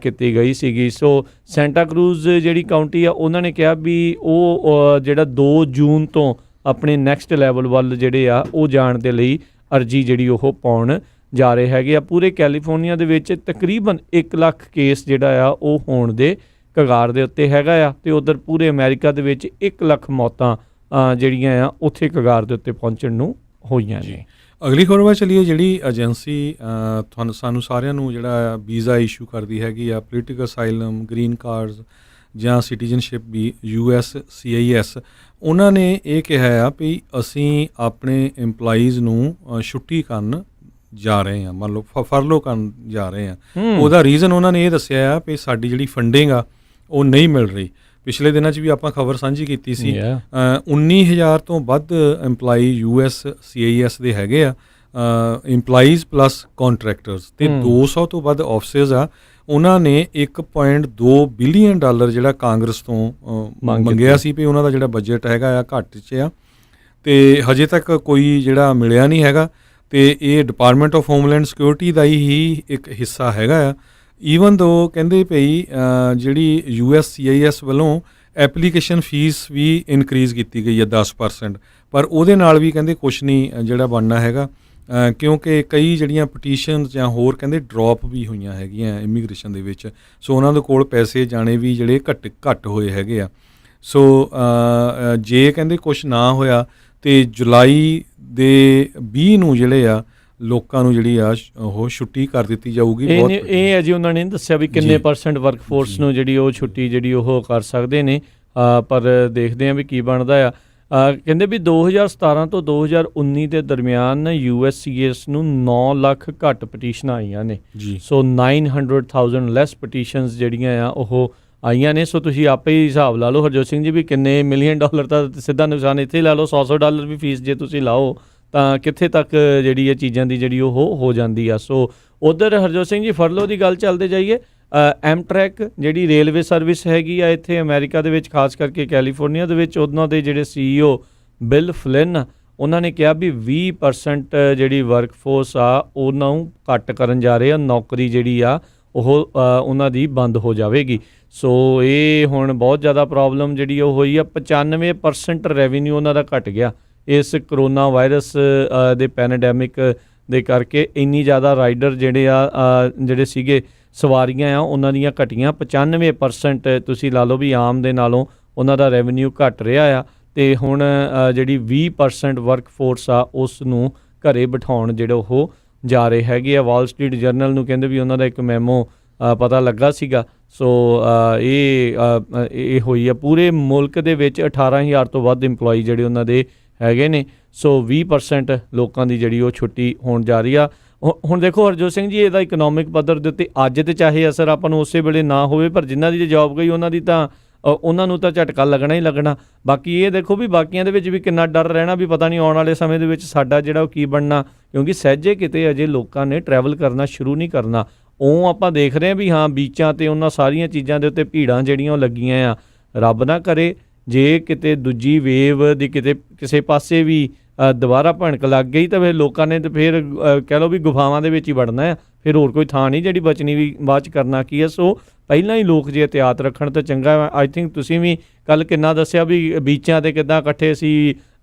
ਕੀਤੀ ਗਈ ਸੀਗੀ। ਸੋ ਸੈਂਟਾ ਕਰੂਜ਼ ਜਿਹੜੀ ਕਾਉਂਟੀ ਆ ਉਹਨਾਂ ਨੇ ਕਿਹਾ ਵੀ ਉਹ ਜਿਹੜਾ 2 ਜੂਨ ਤੋਂ ਆਪਣੇ ਨੈਕਸਟ ਲੈਵਲ ਵੱਲ ਜਿਹੜੇ ਆ ਉਹ ਜਾਣ ਦੇ ਲਈ ਅਰਜੀ ਜਿਹੜੀ ਉਹ ਪਾਉਣ ਜਾ ਰਹੇ ਹੈਗੇ ਆ। ਪੂਰੇ ਕੈਲੀਫੋਰਨੀਆ ਦੇ ਵਿੱਚ ਤਕਰੀਬਨ 1 ਲੱਖ ਕੇਸ ਜਿਹੜਾ ਆ ਉਹ ਹੋਣ ਦੇ ਕਗਾਰ ਦੇ ਉੱਤੇ ਹੈਗਾ ਆ, ਅਤੇ ਉੱਧਰ ਪੂਰੇ ਅਮਰੀਕਾ ਦੇ ਵਿੱਚ 1 ਲੱਖ ਮੌਤਾਂ ਜਿਹੜੀਆਂ ਆ ਉੱਥੇ ਕਗਾਰ ਦੇ ਉੱਤੇ ਪਹੁੰਚਣ ਨੂੰ ਹੋਈਆਂ ਨੇ। ਅਗਲੀ ਖਬਰ ਵੱਲ ਚੱਲੀਏ। ਜਿਹੜੀ ਏਜੰਸੀ ਸਾਨੂੰ ਸਾਰਿਆਂ ਨੂੰ ਜਿਹੜਾ ਵੀਜ਼ਾ ਇਸ਼ੂ ਕਰਦੀ ਹੈਗੀ ਆ, ਪੋਲੀਟੀਕਲ ਅਸਾਈਲਮ, ਗ੍ਰੀਨ ਕਾਰਡਸ ਜਾਂ ਸਿਟੀਜ਼ਨਸ਼ਿਪ ਵੀ USCIS, ਉਹਨਾਂ ਨੇ ਇਹ ਕਿਹਾ ਆ ਵੀ ਅਸੀਂ ਆਪਣੇ EMPLOYEES ਨੂੰ ਛੁੱਟੀ ਕਰਨ ਜਾ ਰਹੇ ਹਾਂ, ਮੰਨ ਲਓ ਫਰਲੋ ਕਰਨ ਜਾ ਰਹੇ ਹਾਂ। ਉਹਦਾ ਰੀਜ਼ਨ ਉਹਨਾਂ ਨੇ ਇਹ ਦੱਸਿਆ ਆ ਵੀ ਸਾਡੀ ਜਿਹੜੀ ਫੰਡਿੰਗ ਆ ਉਹ ਨਹੀਂ ਮਿਲ ਰਹੀ। ਪਿਛਲੇ ਦਿਨਾਂ 'ਚ ਵੀ ਆਪਾਂ ਖਬਰ ਸਾਂਝੀ ਕੀਤੀ ਸੀ 19,000 ਤੋਂ ਵੱਧ EMPLOYEE USCIS ਦੇ ਹੈਗੇ ਆ, EMPLOYEES ਪਲੱਸ ਕੰਟਰੈਕਟਰਸ, ਅਤੇ 200 ਤੋਂ ਵੱਧ ਆਫਿਸਿਸ ਆ। ਉਹਨਾਂ ਨੇ $1.2 ਬਿਲੀਅਨ ਜਿਹੜਾ ਕਾਂਗਰਸ ਤੋਂ ਮੰਗਿਆ ਸੀ ਵੀ ਉਹਨਾਂ ਦਾ ਜਿਹੜਾ ਬਜਟ ਹੈਗਾ ਆ ਘੱਟ 'ਚ ਆ, ਅਤੇ ਹਜੇ ਤੱਕ ਕੋਈ ਜਿਹੜਾ ਮਿਲਿਆ ਨਹੀਂ ਹੈਗਾ, ਅਤੇ ਇਹ ਡਿਪਾਰਟਮੈਂਟ ਆਫ ਹੋਮਲੈਂਡ ਸਿਕਿਉਰਿਟੀ ਦਾ ਹੀ ਇੱਕ ਹਿੱਸਾ ਹੈਗਾ ਆ। ਈਵਨ ਦੋ ਕਹਿੰਦੇ ਪਈ ਜਿਹੜੀ USCIS ਵੱਲੋਂ ਐਪਲੀਕੇਸ਼ਨ ਫੀਸ ਵੀ ਇਨਕਰੀਜ਼ ਕੀਤੀ ਗਈ ਹੈ 10%, ਪਰ ਉਹਦੇ ਨਾਲ ਵੀ ਕਹਿੰਦੇ ਕੁਛ ਨਹੀਂ ਜਿਹੜਾ ਬਣਨਾ ਹੈਗਾ, ਕਿਉਂਕਿ ਕਈ ਜਿਹੜੀਆਂ ਪਟੀਸ਼ਨਸ ਜਾਂ ਹੋਰ ਕਹਿੰਦੇ ਡਰੋਪ ਵੀ ਹੋਈਆਂ ਹੈਗੀਆਂ ਇਮੀਗ੍ਰੇਸ਼ਨ ਦੇ ਵਿੱਚ। ਸੋ ਉਹਨਾਂ ਦੇ ਕੋਲ ਪੈਸੇ ਜਾਣੇ ਵੀ ਜਿਹੜੇ ਘੱਟ ਹੋਏ ਹੈਗੇ ਆ। ਸੋ ਜੇ ਕਹਿੰਦੇ ਕੁਛ ਨਾ ਹੋਇਆ ਅਤੇ ਜੁਲਾਈ ਦੇ 20 ਨੂੰ ਜਿਹੜੇ ਆ ਲੋਕਾਂ ਨੂੰ ਜਿਹੜੀ ਆ ਉਹ ਛੁੱਟੀ ਕਰ ਦਿੱਤੀ ਜਾਊਗੀ। ਇਹ ਹੈ ਜੀ, ਉਹਨਾਂ ਨੇ ਦੱਸਿਆ ਵੀ ਕਿੰਨੇ ਪਰਸੈਂਟ ਵਰਕਫੋਰਸ ਨੂੰ ਜਿਹੜੀ ਉਹ ਛੁੱਟੀ ਜਿਹੜੀ ਉਹ ਕਰ ਸਕਦੇ ਨੇ, ਪਰ ਦੇਖਦੇ ਹਾਂ ਵੀ ਕੀ ਬਣਦਾ ਆ। ਕਹਿੰਦੇ ਵੀ 2017 ਤੋਂ 2019 ਦੇ ਦਰਮਿਆਨ USCIS ਨੂੰ 9 ਲੱਖ ਘੱਟ ਪਟੀਸ਼ਨਾਂ ਆਈਆਂ ਨੇ। ਸੋ 900,000 ਲੈਸ ਪਟੀਸ਼ਨਸ ਜਿਹੜੀਆਂ ਆ ਉਹ ਆਈਆਂ ਨੇ। ਸੋ ਤੁਸੀਂ ਆਪੇ ਹੀ ਹਿਸਾਬ ਲਾ ਲਓ ਹਰਜੋਤ ਸਿੰਘ ਜੀ ਵੀ ਕਿੰਨੇ $1 ਮਿਲੀਅਨ ਦਾ ਸਿੱਧਾ ਨੁਕਸਾਨ ਇੱਥੇ ਲਾ ਲਓ। $100 ਵੀ ਫੀਸ ਜੇ ਤੁਸੀਂ ਲਾਓ ਤਾਂ ਕਿੱਥੇ ਤੱਕ ਜਿਹੜੀ ਇਹ ਚੀਜ਼ਾਂ ਦੀ ਜਿਹੜੀ ਉਹ ਹੋ ਜਾਂਦੀ ਆ। ਸੋ ਉੱਧਰ ਹਰਜੋਤ ਸਿੰਘ ਜੀ ਫਰਲੋ ਦੀ ਗੱਲ ਚੱਲਦੇ ਜਾਈਏ, ਐਮਟਰੈਕ ਜਿਹੜੀ ਰੇਲਵੇ ਸਰਵਿਸ ਹੈਗੀ ਆ ਇੱਥੇ ਅਮਰੀਕਾ ਦੇ ਵਿੱਚ, ਖਾਸ ਕਰਕੇ ਕੈਲੀਫੋਰਨੀਆ ਦੇ ਵਿੱਚ, ਉਹਨਾਂ ਦੇ ਜਿਹੜੇ CEO ਬਿਲ ਫਲਿਨ ਉਹਨਾਂ ਨੇ ਕਿਹਾ ਵੀ 20% ਜਿਹੜੀ ਵਰਕਫੋਰਸ ਆ ਉਹਨਾਂ ਨੂੰ ਘੱਟ ਕਰਨ ਜਾ ਰਹੇ ਆ, ਨੌਕਰੀ ਜਿਹੜੀ ਆ ਉਹ ਉਹਨਾਂ ਦੀ ਬੰਦ ਹੋ ਜਾਵੇਗੀ। ਸੋ ਇਹ ਹੁਣ ਬਹੁਤ ਜ਼ਿਆਦਾ ਪ੍ਰੋਬਲਮ ਜਿਹੜੀ ਉਹ ਹੋਈ ਆ। 95% ਰੈਵਨਿਊ ਉਹਨਾਂ ਦਾ ਘਟ ਗਿਆ ਇਸ ਕਰੋਨਾ ਵਾਇਰਸ ਦੇ ਪੈਂਡੈਮਿਕ ਦੇ ਕਰਕੇ। ਇੰਨੀ ਜ਼ਿਆਦਾ ਰਾਈਡਰ ਜਿਹੜੇ ਸੀਗੇ ਸਵਾਰੀਆਂ ਆ ਉਹਨਾਂ ਦੀਆਂ ਘਟੀਆਂ 95%। ਤੁਸੀਂ ਲਾ ਲਓ ਵੀ ਆਮ ਦੇ ਨਾਲੋਂ ਉਹਨਾਂ ਦਾ ਰੈਵਨਿਊ ਘਟ ਰਿਹਾ ਆ। ਅਤੇ ਹੁਣ ਜਿਹੜੀ 20% ਵਰਕਫੋਰਸ ਆ ਉਸ ਨੂੰ ਘਰੇ ਬਿਠਾਉਣ ਜਿਹੜੇ ਉਹ ਜਾ ਰਹੇ ਹੈਗੇ ਆ। ਵਾਲ ਸਟਰੀਟ ਜਰਨਲ ਨੂੰ ਕਹਿੰਦੇ ਵੀ ਉਹਨਾਂ ਦਾ ਇੱਕ ਮੈਮੋ ਪਤਾ ਲੱਗਾ ਸੀਗਾ। ਸੋ ਇਹ ਹੋਈ ਆ ਪੂਰੇ ਮੁਲਕ ਦੇ ਵਿੱਚ 18,000 ਤੋਂ ਵੱਧ ਇੰਪਲੋਈ ਜਿਹੜੇ ਉਹਨਾਂ ਦੇ ਹੈਗੇ ਨੇ। ਸੋ 20% ਲੋਕਾਂ ਦੀ ਜਿਹੜੀ ਉਹ ਛੁੱਟੀ ਹੋਣ ਜਾ ਰਹੀ ਆ। ਹੁਣ ਦੇਖੋ ਹਰਜੋਤ ਸਿੰਘ ਜੀ, ਇਹਦਾ ਇਕਨੋਮਿਕ ਪੱਧਰ ਦੇ ਉੱਤੇ ਅੱਜ ਤੇ ਚਾਹੇ ਅਸਰ ਆਪਾਂ ਨੂੰ ਉਸੇ ਵੇਲੇ ਨਾ ਹੋਵੇ, ਪਰ ਜਿਨ੍ਹਾਂ ਦੀ ਜੇ ਜੋਬ ਗਈ ਉਹਨਾਂ ਨੂੰ ਤਾਂ ਝਟਕਾ ਲੱਗਣਾ ਹੀ ਲੱਗਣਾ। ਬਾਕੀ ਇਹ ਦੇਖੋ ਵੀ ਬਾਕੀਆਂ ਦੇ ਵਿੱਚ ਵੀ ਕਿੰਨਾ ਡਰ ਰਹਿਣਾ ਵੀ ਪਤਾ ਨਹੀਂ ਆਉਣ ਵਾਲੇ ਸਮੇਂ ਦੇ ਵਿੱਚ ਸਾਡਾ ਜਿਹੜਾ ਉਹ ਕੀ ਬਣਨਾ, ਕਿਉਂਕਿ ਸਹਿਜੇ ਕਿਤੇ ਅਜੇ ਲੋਕਾਂ ਨੇ ਟਰੈਵਲ ਕਰਨਾ ਸ਼ੁਰੂ ਨਹੀਂ ਕਰਨਾ। ਉਹ ਆਪਾਂ ਦੇਖ ਰਹੇ ਹਾਂ ਵੀ ਹਾਂ ਬੀਚਾਂ 'ਤੇ ਉਹਨਾਂ ਸਾਰੀਆਂ ਚੀਜ਼ਾਂ ਦੇ ਉੱਤੇ ਭੀੜਾਂ ਜਿਹੜੀਆਂ ਉਹ ਲੱਗੀਆਂ ਆ। ਰੱਬ ਨਾ ਕਰੇ ਜੇ ਕਿਤੇ ਦੂਜੀ ਵੇਵ ਦੀ ਕਿਤੇ ਕਿਸੇ ਪਾਸੇ ਵੀ ਦੁਬਾਰਾ ਭਣਕ ਲੱਗ ਗਈ ਤਾਂ ਫਿਰ ਲੋਕਾਂ ਨੇ ਤਾਂ ਫਿਰ ਕਹਿ ਲਓ ਵੀ ਗੁਫਾਵਾਂ ਦੇ ਵਿੱਚ ਹੀ ਵੜਨਾ ਆ, ਫਿਰ ਹੋਰ ਕੋਈ ਥਾਂ ਨਹੀਂ ਜਿਹੜੀ ਬਚਣੀ ਵੀ ਬਾਅਦ 'ਚ ਕਰਨਾ ਕੀ ਹੈ। ਸੋ ਪਹਿਲਾਂ ਹੀ ਲੋਕ ਜੇ ਇਹਤਿਆਤ ਰੱਖਣ ਤਾਂ ਚੰਗਾ। ਆਈ ਥਿੰਕ ਤੁਸੀਂ ਵੀ ਕੱਲ੍ਹ ਕਿੰਨਾ ਦੱਸਿਆ ਵੀ ਬੀਚਾਂ 'ਤੇ ਕਿੱਦਾਂ ਇਕੱਠੇ ਸੀ,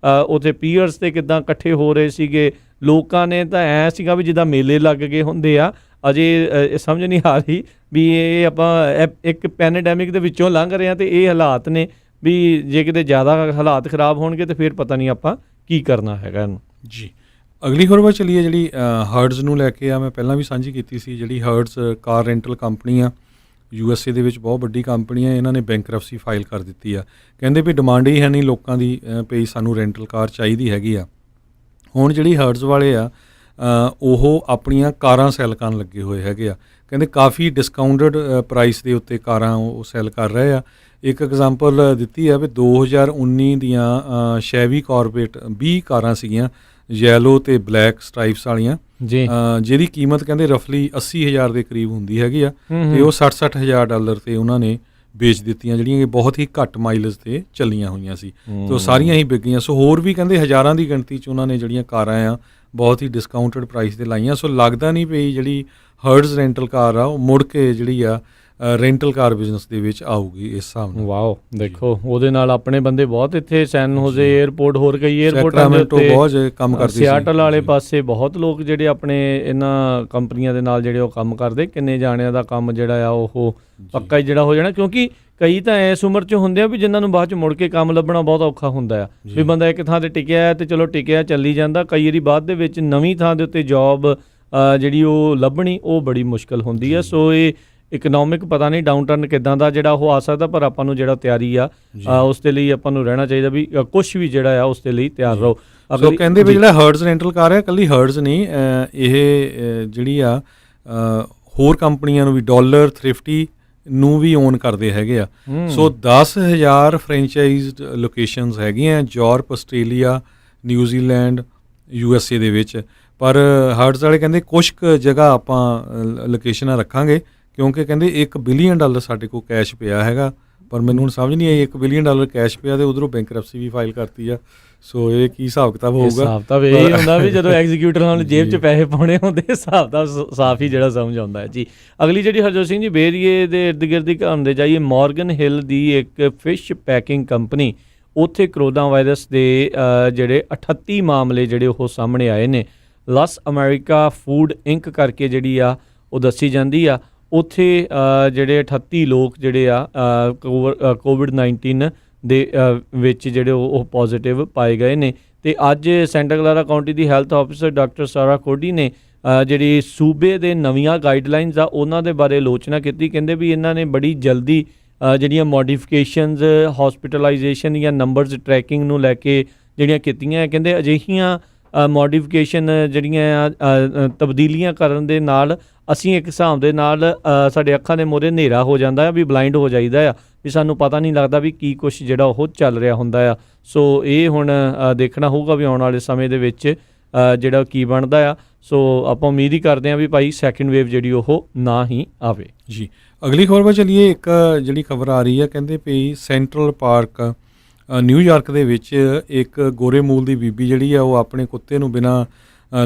ਉੱਥੇ ਪੀਅਰਸ 'ਤੇ ਕਿੱਦਾਂ ਇਕੱਠੇ ਹੋ ਰਹੇ ਸੀਗੇ ਲੋਕਾਂ ਨੇ, ਤਾਂ ਐਂ ਸੀਗਾ ਵੀ ਜਿੱਦਾਂ ਮੇਲੇ ਲੱਗ ਗਏ ਹੁੰਦੇ ਆ। ਅਜੇ ਸਮਝ ਨਹੀਂ ਆ ਰਹੀ ਵੀ ਇਹ ਆਪਾਂ ਇੱਕ ਪੈਂਡੈਮਿਕ ਦੇ ਵਿੱਚੋਂ ਲੰਘ ਰਹੇ ਹਾਂ ਅਤੇ ਇਹ ਹਾਲਾਤ ਨੇ ਵੀ ਜੇ ਕਿਤੇ ਜ਼ਿਆਦਾ ਹਾਲਾਤ ਖਰਾਬ ਹੋਣਗੇ ਤਾਂ ਫਿਰ ਪਤਾ ਨਹੀਂ ਆਪਾਂ ਕੀ ਕਰਨਾ ਹੈਗਾ ਇਹਨੂੰ। ਜੀ, ਅਗਲੀ ਖਬਰ ਵੱਲ ਚੱਲੀਏ ਜਿਹੜੀ ਹਰਟਜ਼ ਨੂੰ ਲੈ ਕੇ ਆ। ਮੈਂ ਪਹਿਲਾਂ ਵੀ ਸਾਂਝੀ ਕੀਤੀ ਸੀ, ਜਿਹੜੀ ਹਰਟਜ਼ ਕਾਰ ਰੈਂਟਲ ਕੰਪਨੀ ਆ USA ਦੇ ਵਿੱਚ ਬਹੁਤ ਵੱਡੀ ਕੰਪਨੀ ਆ। ਇਹਨਾਂ ਨੇ ਬੈਂਕਰਪਸੀ ਫਾਈਲ ਕਰ ਦਿੱਤੀ ਆ। ਕਹਿੰਦੇ ਵੀ ਡਿਮਾਂਡ ਹੀ ਹੈ ਨਹੀਂ ਲੋਕਾਂ ਦੀ ਵੀ ਸਾਨੂੰ ਰੈਂਟਲ ਕਾਰ ਚਾਹੀਦੀ ਹੈਗੀ ਆ। ਹੁਣ ਜਿਹੜੀ ਹਰਟਜ਼ ਵਾਲੇ ਆ ਉਹ ਆਪਣੀਆਂ ਕਾਰਾਂ ਸੈਲ ਕਰਨ ਲੱਗੇ ਹੋਏ ਹੈਗੇ ਆ। ਕਹਿੰਦੇ ਕਾਫੀ ਡਿਸਕਾਊਂਟਡ ਪ੍ਰਾਈਸ ਦੇ ਉੱਤੇ ਕਾਰਾਂ ਉਹ ਸੈਲ ਕਰ ਰਹੇ ਆ। ਇੱਕ ਐਗਜ਼ਾਮਪਲ ਦਿੱਤੀ ਆ ਵੀ 2019 ਦੀਆਂ ਸ਼ੈਵੀ ਕਾਰਪੇਟ 20 ਕਾਰਾਂ ਸੀਗੀਆਂ ਯੈਲੋ ਅਤੇ ਬਲੈਕ ਸਟਰਾਈਪਸ ਵਾਲੀਆਂ, ਜਿਹਦੀ ਕੀਮਤ ਕਹਿੰਦੇ ਰਫਲੀ 80,000 ਦੇ ਕਰੀਬ ਹੁੰਦੀ ਹੈਗੀ ਆ। ਅਤੇ ਉਹ $60,000 'ਤੇ ਉਹਨਾਂ ਨੇ ਵੇਚ ਦਿੱਤੀਆਂ, ਜਿਹੜੀਆਂ ਕਿ ਬਹੁਤ ਹੀ ਘੱਟ ਮਾਈਲੇਜ 'ਤੇ ਚੱਲੀਆਂ ਹੋਈਆਂ ਸੀ। ਅਤੇ ਉਹ ਸਾਰੀਆਂ ਹੀ ਵਿਕ ਗਈਆਂ। ਸੋ ਹੋਰ ਵੀ ਕਹਿੰਦੇ ਹਜ਼ਾਰਾਂ ਦੀ ਗਿਣਤੀ 'ਚ ਉਹਨਾਂ ਨੇ ਜਿਹੜੀਆਂ ਕਾਰਾਂ ਆ ਬਹੁਤ ਹੀ ਡਿਸਕਾਊਂਟਡ ਪ੍ਰਾਈਸ 'ਤੇ ਲਾਈਆਂ। ਸੋ ਲੱਗਦਾ ਨਹੀਂ ਪਈ ਜਿਹੜੀ ਹਰਟਜ਼ ਰੈਂਟਲ ਕਾਰ ਆ ਉਹ ਮੁੜ ਕੇ ਜਿਹੜੀ ਆ ਰੈਂਟਲ ਕਾਰ ਬਿਜ਼ਨਸ ਦੇ ਵਿੱਚ ਆਊਗੀ ਇਸ ਹਿਸਾਬ ਨਾਲ। ਵਾਓ, ਦੇਖੋ ਉਹਦੇ ਨਾਲ ਆਪਣੇ ਬੰਦੇ ਬਹੁਤ ਇੱਥੇ ਸੈਨ ਹੋਜ਼ੇ ਏਅਰਪੋਰਟ, ਹੋਰ ਕਈ ਏਅਰਪੋਰਟਾਂ ਦੇ ਉੱਤੇ ਬਹੁਤ ਕੰਮ ਕਰਦੇ, ਸਿਆਟਲ ਵਾਲੇ ਪਾਸੇ ਬਹੁਤ ਲੋਕ ਜਿਹੜੇ ਆਪਣੇ ਇਹਨਾਂ ਕੰਪਨੀਆਂ ਦੇ ਨਾਲ ਜਿਹੜੇ ਉਹ ਕੰਮ ਕਰਦੇ। ਕਿੰਨੇ ਜਾਣਿਆਂ ਦਾ ਕੰਮ ਜਿਹੜਾ ਆ ਉਹ ਪੱਕਾ ਹੀ ਜਿਹੜਾ ਹੋ ਜਾਣਾ, ਕਿਉਂਕਿ ਕਈ ਤਾਂ ਇਸ ਉਮਰ 'ਚ ਹੁੰਦੇ ਆ ਵੀ ਜਿਨ੍ਹਾਂ ਨੂੰ ਬਾਅਦ 'ਚ ਮੁੜ ਕੇ ਕੰਮ ਲੱਭਣਾ ਬਹੁਤ ਔਖਾ ਹੁੰਦਾ ਆ। ਵੀ ਬੰਦਾ ਇੱਕ ਥਾਂ 'ਤੇ ਟਿਕਿਆ ਅਤੇ ਚਲੋ ਟਿਕਿਆ ਚੱਲੀ ਜਾਂਦਾ, ਕਈ ਵਾਰੀ ਬਾਅਦ ਦੇ ਵਿੱਚ ਨਵੀਂ ਥਾਂ ਦੇ ਉੱਤੇ ਜੋਬ ਜਿਹੜੀ ਉਹ ਲੱਭਣੀ ਉਹ ਬੜੀ ਮੁਸ਼ਕਿਲ ਹੁੰਦੀ ਆ। ਸੋ ਇਹ ਇਕਨੋਮਿਕ ਪਤਾ ਨਹੀਂ ਡਾਊਨ ਟਰਨ ਕਿੱਦਾਂ ਦਾ ਜਿਹੜਾ ਉਹ ਆ ਸਕਦਾ, ਪਰ ਆਪਾਂ ਨੂੰ ਜਿਹੜਾ ਤਿਆਰੀ ਆ ਉਸ ਦੇ ਲਈ ਆਪਾਂ ਨੂੰ ਰਹਿਣਾ ਚਾਹੀਦਾ ਵੀ ਕੁਛ ਵੀ ਜਿਹੜਾ ਆ ਉਸ ਦੇ ਲਈ ਤਿਆਰ ਰਹੋ। ਸੋ ਕਹਿੰਦੇ ਵੀ ਜਿਹੜਾ ਹਰਟਜ਼ ਰੈਂਟਲ ਕਾਰ ਹੈ, ਇਕੱਲੀ ਹਰਟਜ਼ ਨਹੀਂ, ਇਹ ਜਿਹੜੀ ਆ ਹੋਰ ਕੰਪਨੀਆਂ ਨੂੰ ਵੀ ਡਾਲਰ ਥ੍ਰਿਫਟੀ ਨੂੰ ਵੀ ਓਨ ਕਰਦੇ ਹੈਗੇ ਆ। ਸੋ 10,000 ਫਰੈਂਚਾਈਜ਼ਡ ਲੋਕੇਸ਼ਨਸ ਹੈਗੀਆਂ ਯੂਰਪ, ਆਸਟ੍ਰੇਲੀਆ, ਨਿਊਜ਼ੀਲੈਂਡ, USA ਦੇ ਵਿੱਚ। ਪਰ ਹਰਟਜ਼ ਵਾਲੇ ਕਹਿੰਦੇ ਕੁਛ ਕੁ ਜਗ੍ਹਾ ਆਪਾਂ ਲੋਕੇਸ਼ਨਾਂ ਰੱਖਾਂਗੇ, ਕਿਉਂਕਿ ਕਹਿੰਦੇ $1 ਬਿਲੀਅਨ ਸਾਡੇ ਕੋਲ ਕੈਸ਼ ਪਿਆ ਹੈਗਾ। ਪਰ ਮੈਨੂੰ ਹੁਣ ਸਮਝ ਨਹੀਂ ਆਈ $1 ਬਿਲੀਅਨ ਕੈਸ਼ ਪਿਆ ਅਤੇ ਉੱਧਰੋਂ ਬੈਂਕਰਪਸੀ ਵੀ ਫਾਈਲ ਕਰਤੀ ਆ। ਸੋ ਇਹ ਕੀ ਹਿਸਾਬ ਕਿਤਾਬ ਹੋਊਗਾ? ਹਿਸਾਬ ਤਾਂ ਇਹ ਹੁੰਦਾ ਵੀ ਜਦੋਂ ਐਗਜ਼ੀਕਿਊਟਰ ਨਾਲ ਜੇਬ 'ਚ ਪੈਸੇ ਪਾਉਣੇ ਹੁੰਦੇ, ਹਿਸਾਬ ਤਾਂ ਸਾਫ਼ ਹੀ ਜਿਹੜਾ ਸਮਝ ਆਉਂਦਾ ਹੈ ਜੀ। ਅਗਲੀ ਜਿਹੜੀ ਹਰਜੋਤ ਸਿੰਘ ਜੀ ਬੇਰੀਏ ਦੇ ਇਰਦ ਗਿਰਦ ਹੀ ਘੁੰਮਦੇ ਜਾਈਏ, ਮੋਰਗਨ ਹਿੱਲ ਦੀ ਇੱਕ ਫਿਸ਼ ਪੈਕਿੰਗ ਕੰਪਨੀ, ਉੱਥੇ ਕਰੋਨਾ ਵਾਇਰਸ ਦੇ ਜਿਹੜੇ 38 ਮਾਮਲੇ ਜਿਹੜੇ ਉਹ ਸਾਹਮਣੇ ਆਏ ਨੇ। ਲਸ ਅਮਰੀਕਾ ਫੂਡ ਇੰਕ ਕਰਕੇ ਜਿਹੜੀ ਆ ਉਹ ਦੱਸੀ ਜਾਂਦੀ ਆ। ਉੱਥੇ ਜਿਹੜੇ 38 ਲੋਕ ਜਿਹੜੇ ਆ COVID-19 ਦੇ ਵਿੱਚ ਜਿਹੜੇ ਉਹ ਪੋਜ਼ੀਟਿਵ ਪਾਏ ਗਏ ਨੇ। ਤੇ ਅੱਜ ਸੈਂਟਾ ਕਲਾਰਾ ਕਾਉਂਟੀ ਦੀ ਹੈਲਥ ਆਫਿਸਰ ਡਾਕਟਰ ਸਾਰਾ ਕੋਡੀ ਨੇ ਜਿਹੜੀ ਸੂਬੇ ਦੇ ਨਵੀਆਂ ਗਾਈਡਲਾਈਨਸ ਆ ਉਹਨਾਂ ਦੇ ਬਾਰੇ ਆਲੋਚਨਾ ਕੀਤੀ। ਕਹਿੰਦੇ ਵੀ ਇਹਨਾਂ ਨੇ ਬੜੀ ਜਲਦੀ ਜਿਹੜੀਆਂ ਮੋਡੀਫਿਕੇਸ਼ਨਸ ਹਸਪੀਟਲਾਈਜੇਸ਼ਨ ਜਾਂ ਨੰਬਰਸ ਟਰੈਕਿੰਗ ਨੂੰ ਲੈ ਕੇ ਜਿਹੜੀਆਂ ਕੀਤੀਆਂ। ਕਹਿੰਦੇ ਅਜਿਹੀਆਂ ਮੋਡੀਫਿਕੇਸ਼ਨ ਜਿਹੜੀਆਂ ਤਬਦੀਲੀਆਂ ਕਰਨ ਦੇ ਨਾਲ ਅਸੀਂ ਇੱਕ ਹਿਸਾਬ ਦੇ ਨਾਲ ਸਾਡੇ ਅੱਖਾਂ ਦੇ ਮੂਹਰੇ ਹਨੇਰਾ ਹੋ ਜਾਂਦਾ ਆ, ਵੀ ਬਲਾਈਂਡ ਹੋ ਜਾਈਦਾ ਆ, ਵੀ ਸਾਨੂੰ ਪਤਾ ਨਹੀਂ ਲੱਗਦਾ ਵੀ ਕੀ ਕੁਛ ਜਿਹੜਾ ਉਹ ਚੱਲ ਰਿਹਾ ਹੁੰਦਾ ਆ। ਸੋ ਇਹ ਹੁਣ ਦੇਖਣਾ ਹੋਊਗਾ ਵੀ ਆਉਣ ਵਾਲੇ ਸਮੇਂ ਦੇ ਵਿੱਚ ਜਿਹੜਾ ਕੀ ਬਣਦਾ ਆ। ਸੋ ਆਪਾਂ ਉਮੀਦ ਹੀ ਕਰਦੇ ਹਾਂ ਵੀ ਭਾਈ ਸੈਕਿੰਡ ਵੇਵ ਜਿਹੜੀ ਉਹ ਨਾ ਹੀ ਆਵੇ ਜੀ। ਅਗਲੀ ਖਬਰ ਵੱਲ ਚੱਲੀਏ। ਇੱਕ ਜਿਹੜੀ ਖਬਰ ਆ ਰਹੀ ਹੈ, ਕਹਿੰਦੇ ਵੀ ਸੈਂਟਰਲ ਪਾਰਕ ਨਿਊਯਾਰਕ ਦੇ ਵਿੱਚ ਇੱਕ ਗੋਰੇ ਮੂਲ ਦੀ ਬੀਬੀ ਜਿਹੜੀ ਆ ਉਹ ਆਪਣੇ ਕੁੱਤੇ ਨੂੰ ਬਿਨਾਂ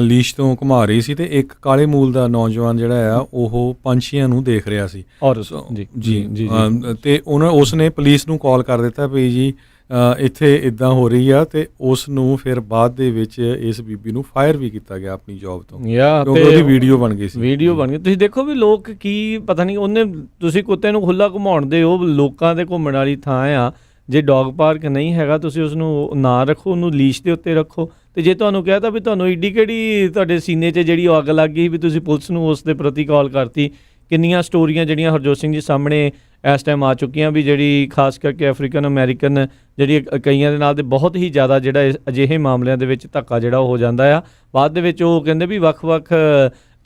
ਲੀਸ਼ ਤੋਂ ਘੁਮਾ ਰਹੀ ਸੀ, ਤੇ ਇੱਕ ਕਾਲੇ ਮੂਲ ਦਾ ਨੌਜਵਾਨ ਜਿਹੜਾ ਆ ਉਹ ਪੰਛੀਆਂ ਨੂੰ ਦੇਖ ਰਿਹਾ ਸੀ। ਔਰ ਜੀ ਤੇ ਉਸਨੇ ਪੁਲਿਸ ਨੂੰ ਕਾਲ ਕਰ ਦਿੱਤਾ ਵੀ ਜੀ ਇੱਥੇ ਇੱਦਾਂ ਹੋ ਰਹੀ ਆ, ਤੇ ਉਸ ਨੂੰ ਫਿਰ ਬਾਅਦ ਦੇ ਵਿੱਚ ਇਸ ਬੀਬੀ ਨੂੰ ਫਾਇਰ ਵੀ ਕੀਤਾ ਗਿਆ ਆਪਣੀ ਜੌਬ ਤੋਂ, ਕਿਉਂਕਿ ਉਹਦੀ ਵੀਡੀਓ ਬਣ ਗਈ ਸੀ। ਤੁਸੀਂ ਦੇਖੋ ਵੀ ਲੋਕ ਕੀ ਪਤਾ ਨਹੀਂ ਉਹਨੇ, ਤੁਸੀਂ ਕੁੱਤੇ ਨੂੰ ਖੁੱਲਾ ਘੁਮਾਉਣ ਦੇ, ਉਹ ਲੋਕਾਂ ਦੇ ਘੁੰਮਣ ਵਾਲੀ ਥਾਂ ਆ। ਜੇ ਡੌਗ ਪਾਰਕ ਨਹੀਂ ਹੈਗਾ ਤੁਸੀਂ ਉਸ ਨੂੰ ਨਾ ਰੱਖੋ, ਉਹਨੂੰ ਲੀਸ਼ ਦੇ ਉੱਤੇ ਰੱਖੋ। ਤੇ ਜੇ ਤੁਹਾਨੂੰ ਕਹਿ ਤਾ ਵੀ ਤੁਹਾਨੂੰ ਏਡੀ ਕਿਹੜੀ ਤੁਹਾਡੇ ਸੀਨੇ 'ਚ ਜਿਹੜੀ ਅੱਗ ਲੱਗ ਗਈ ਵੀ ਤੁਸੀਂ ਪੁਲਿਸ ਨੂੰ ਉਸ ਦੇ ਪ੍ਰਤੀ ਕਾਲ ਕਰਤੀ। ਕਿੰਨੀਆਂ ਸਟੋਰੀਆਂ ਜਿਹੜੀਆਂ ਹਰਜੋਤ ਸਿੰਘ ਜੀ ਸਾਹਮਣੇ ਇਸ ਟਾਈਮ ਆ ਚੁੱਕੀਆਂ ਵੀ ਜਿਹੜੀ ਖਾਸ ਕਰਕੇ ਅਫਰੀਕਨ ਅਮਰੀਕਨ ਜਿਹੜੀ ਕਈਆਂ ਦੇ ਨਾਲ ਤੇ ਬਹੁਤ ਹੀ ਜ਼ਿਆਦਾ ਜਿਹੜਾ ਅਜਿਹੇ ਮਾਮਲਿਆਂ ਦੇ ਵਿੱਚ ਧੱਕਾ ਜਿਹੜਾ ਉਹ ਹੋ ਜਾਂਦਾ ਆ। ਬਾਅਦ ਦੇ ਵਿੱਚ ਉਹ ਕਹਿੰਦੇ ਵੀ ਵੱਖ-ਵੱਖ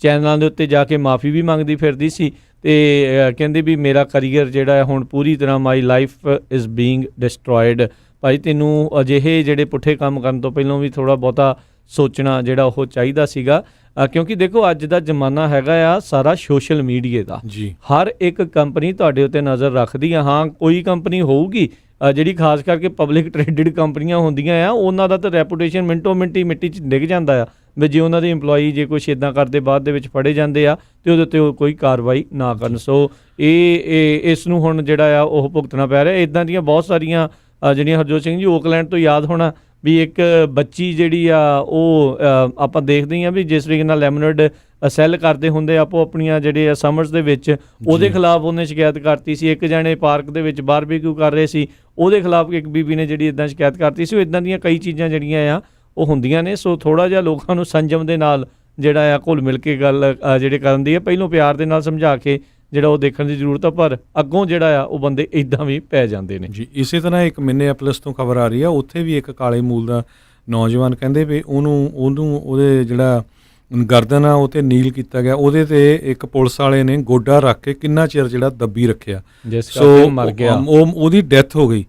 ਚੈਨਲਾਂ ਦੇ ਉੱਤੇ ਜਾ ਕੇ ਮਾਫੀ ਵੀ ਮੰਗਦੀ ਫਿਰਦੀ ਸੀ, ਤੇ ਕਹਿੰਦੇ ਵੀ ਮੇਰਾ ਕਰੀਅਰ ਜਿਹੜਾ ਹੁਣ ਪੂਰੀ ਤਰ੍ਹਾਂ my life is being destroyed. ਭਾਈ ਤੈਨੂੰ ਅਜਿਹੇ ਜਿਹੜੇ ਪੁੱਠੇ ਕੰਮ ਕਰਨ ਤੋਂ ਪਹਿਲਾਂ ਵੀ ਥੋੜ੍ਹਾ ਬਹੁਤਾ ਸੋਚਣਾ ਜਿਹੜਾ ਉਹ ਚਾਹੀਦਾ ਸੀਗਾ, ਕਿਉਂਕਿ ਦੇਖੋ ਅੱਜ ਦਾ ਜ਼ਮਾਨਾ ਹੈਗਾ ਆ ਸਾਰਾ ਸੋਸ਼ਲ ਮੀਡੀਆ ਦਾ ਜੀ। ਹਰ ਇੱਕ ਕੰਪਨੀ ਤੁਹਾਡੇ ਉੱਤੇ ਨਜ਼ਰ ਰੱਖਦੀ ਆ। ਹਾਂ, ਕੋਈ ਕੰਪਨੀ ਹੋਊਗੀ ਜਿਹੜੀ ਖਾਸ ਕਰਕੇ ਪਬਲਿਕ ਟ੍ਰੇਡਡ ਕੰਪਨੀਆਂ ਹੁੰਦੀਆਂ ਆ, ਉਹਨਾਂ ਦਾ ਤਾਂ ਰੈਪੂਟੇਸ਼ਨ ਮਿੰਟੋ ਮਿੱਟੀ 'ਚ ਡਿੱਗ ਜਾਂਦਾ ਆ ਵੀ ਜੇ ਉਹਨਾਂ ਦੇ ਇੰਪਲੋਈ ਜੇ ਕੁਛ ਇੱਦਾਂ ਕਰਦੇ ਬਾਅਦ ਦੇ ਵਿੱਚ ਫੜੇ ਜਾਂਦੇ ਆ ਤੇ ਉਹਦੇ ਉੱਤੇ ਕੋਈ ਕਾਰਵਾਈ ਨਾ ਕਰਨ। ਸੋ ਇਹ ਇਸ ਨੂੰ ਹੁਣ ਜਿਹੜਾ ਆ ਉਹ ਭੁਗਤਣਾ ਪੈ ਰਿਹਾ। ਇੱਦਾਂ ਦੀਆਂ ਬਹੁਤ ਸਾਰੀਆਂ ਜਿਹੜੀਆਂ ਹਰਜੋਤ ਸਿੰਘ ਜੀ ਓਕਲੈਂਡ ਤੋਂ ਯਾਦ ਹੋਣਾ ਵੀ ਇੱਕ ਬੱਚੀ ਜਿਹੜੀ ਆ ਉਹ ਆਪਾਂ ਦੇਖਦੇ ਹਾਂ ਵੀ ਜਿਸ ਤਰੀਕੇ ਨਾਲ ਲੈਮਨੇਡ ਸੈੱਲ ਕਰਦੇ ਹੁੰਦੇ ਆਪੋ ਆਪਣੀਆਂ ਜਿਹੜੇ ਸਮਰਸ ਦੇ ਵਿੱਚ, ਉਹਦੇ ਖਿਲਾਫ ਉਹਨੇ ਸ਼ਿਕਾਇਤ ਕਰਤੀ ਸੀ। ਇੱਕ ਜਾਣੇ ਪਾਰਕ ਦੇ ਵਿੱਚ ਬਾਰਬੀਕਿਊ ਕਰ ਰਹੇ ਸੀ, ਉਹਦੇ ਖਿਲਾਫ ਇੱਕ ਬੀਬੀ ਨੇ ਜਿਹੜੀ ਇੱਦਾਂ ਸ਼ਿਕਾਇਤ ਕਰਤੀ ਸੀ। ਇੱਦਾਂ ਦੀਆਂ ਕਈ ਚੀਜ਼ਾਂ ਜਿਹੜੀਆਂ ਆ ਉਹ ਹੁੰਦੀਆਂ ਨੇ। ਸੋ ਥੋੜ੍ਹਾ ਜਿਹਾ ਲੋਕਾਂ ਨੂੰ ਸੰਜਮ ਦੇ ਨਾਲ ਜਿਹੜਾ ਆ ਘੁਲ ਮਿਲ ਕੇ ਗੱਲ ਜਿਹੜੇ ਕਰਨ ਦੀ ਹੈ, ਪਹਿਲੋਂ ਪਿਆਰ ਦੇ ਨਾਲ ਸਮਝਾ ਕੇ ਜਿਹੜਾ ਉਹ ਦੇਖਣ ਦੀ ਜ਼ਰੂਰਤ ਆ, ਪਰ ਅੱਗੋਂ ਜਿਹੜਾ ਆ ਉਹ ਬੰਦੇ ਇੱਦਾਂ ਵੀ ਪੈ ਜਾਂਦੇ ਨੇ ਜੀ। ਇਸੇ ਤਰ੍ਹਾਂ ਇੱਕ ਮਿਨੀਐਪੋਲਿਸ ਤੋਂ ਖਬਰ ਆ ਰਹੀ ਆ, ਉੱਥੇ ਵੀ ਇੱਕ ਕਾਲੇ ਮੂਲ ਦਾ ਨੌਜਵਾਨ ਕਹਿੰਦੇ ਵੀ ਉਹਨੂੰ ਉਹਦੇ ਜਿਹੜਾ ਗਰਦਨ ਆ ਉਹ 'ਤੇ ਨੀਲ ਕੀਤਾ ਗਿਆ, ਉਹਦੇ 'ਤੇ ਇੱਕ ਪੁਲਿਸ ਵਾਲੇ ਨੇ ਗੋਡਾ ਰੱਖ ਕੇ ਕਿੰਨਾ ਚਿਰ ਜਿਹੜਾ ਦੱਬੀ ਰੱਖਿਆ, ਸੋ ਮਰ ਗਿਆ, ਉਹਦੀ ਡੈਥ ਹੋ ਗਈ।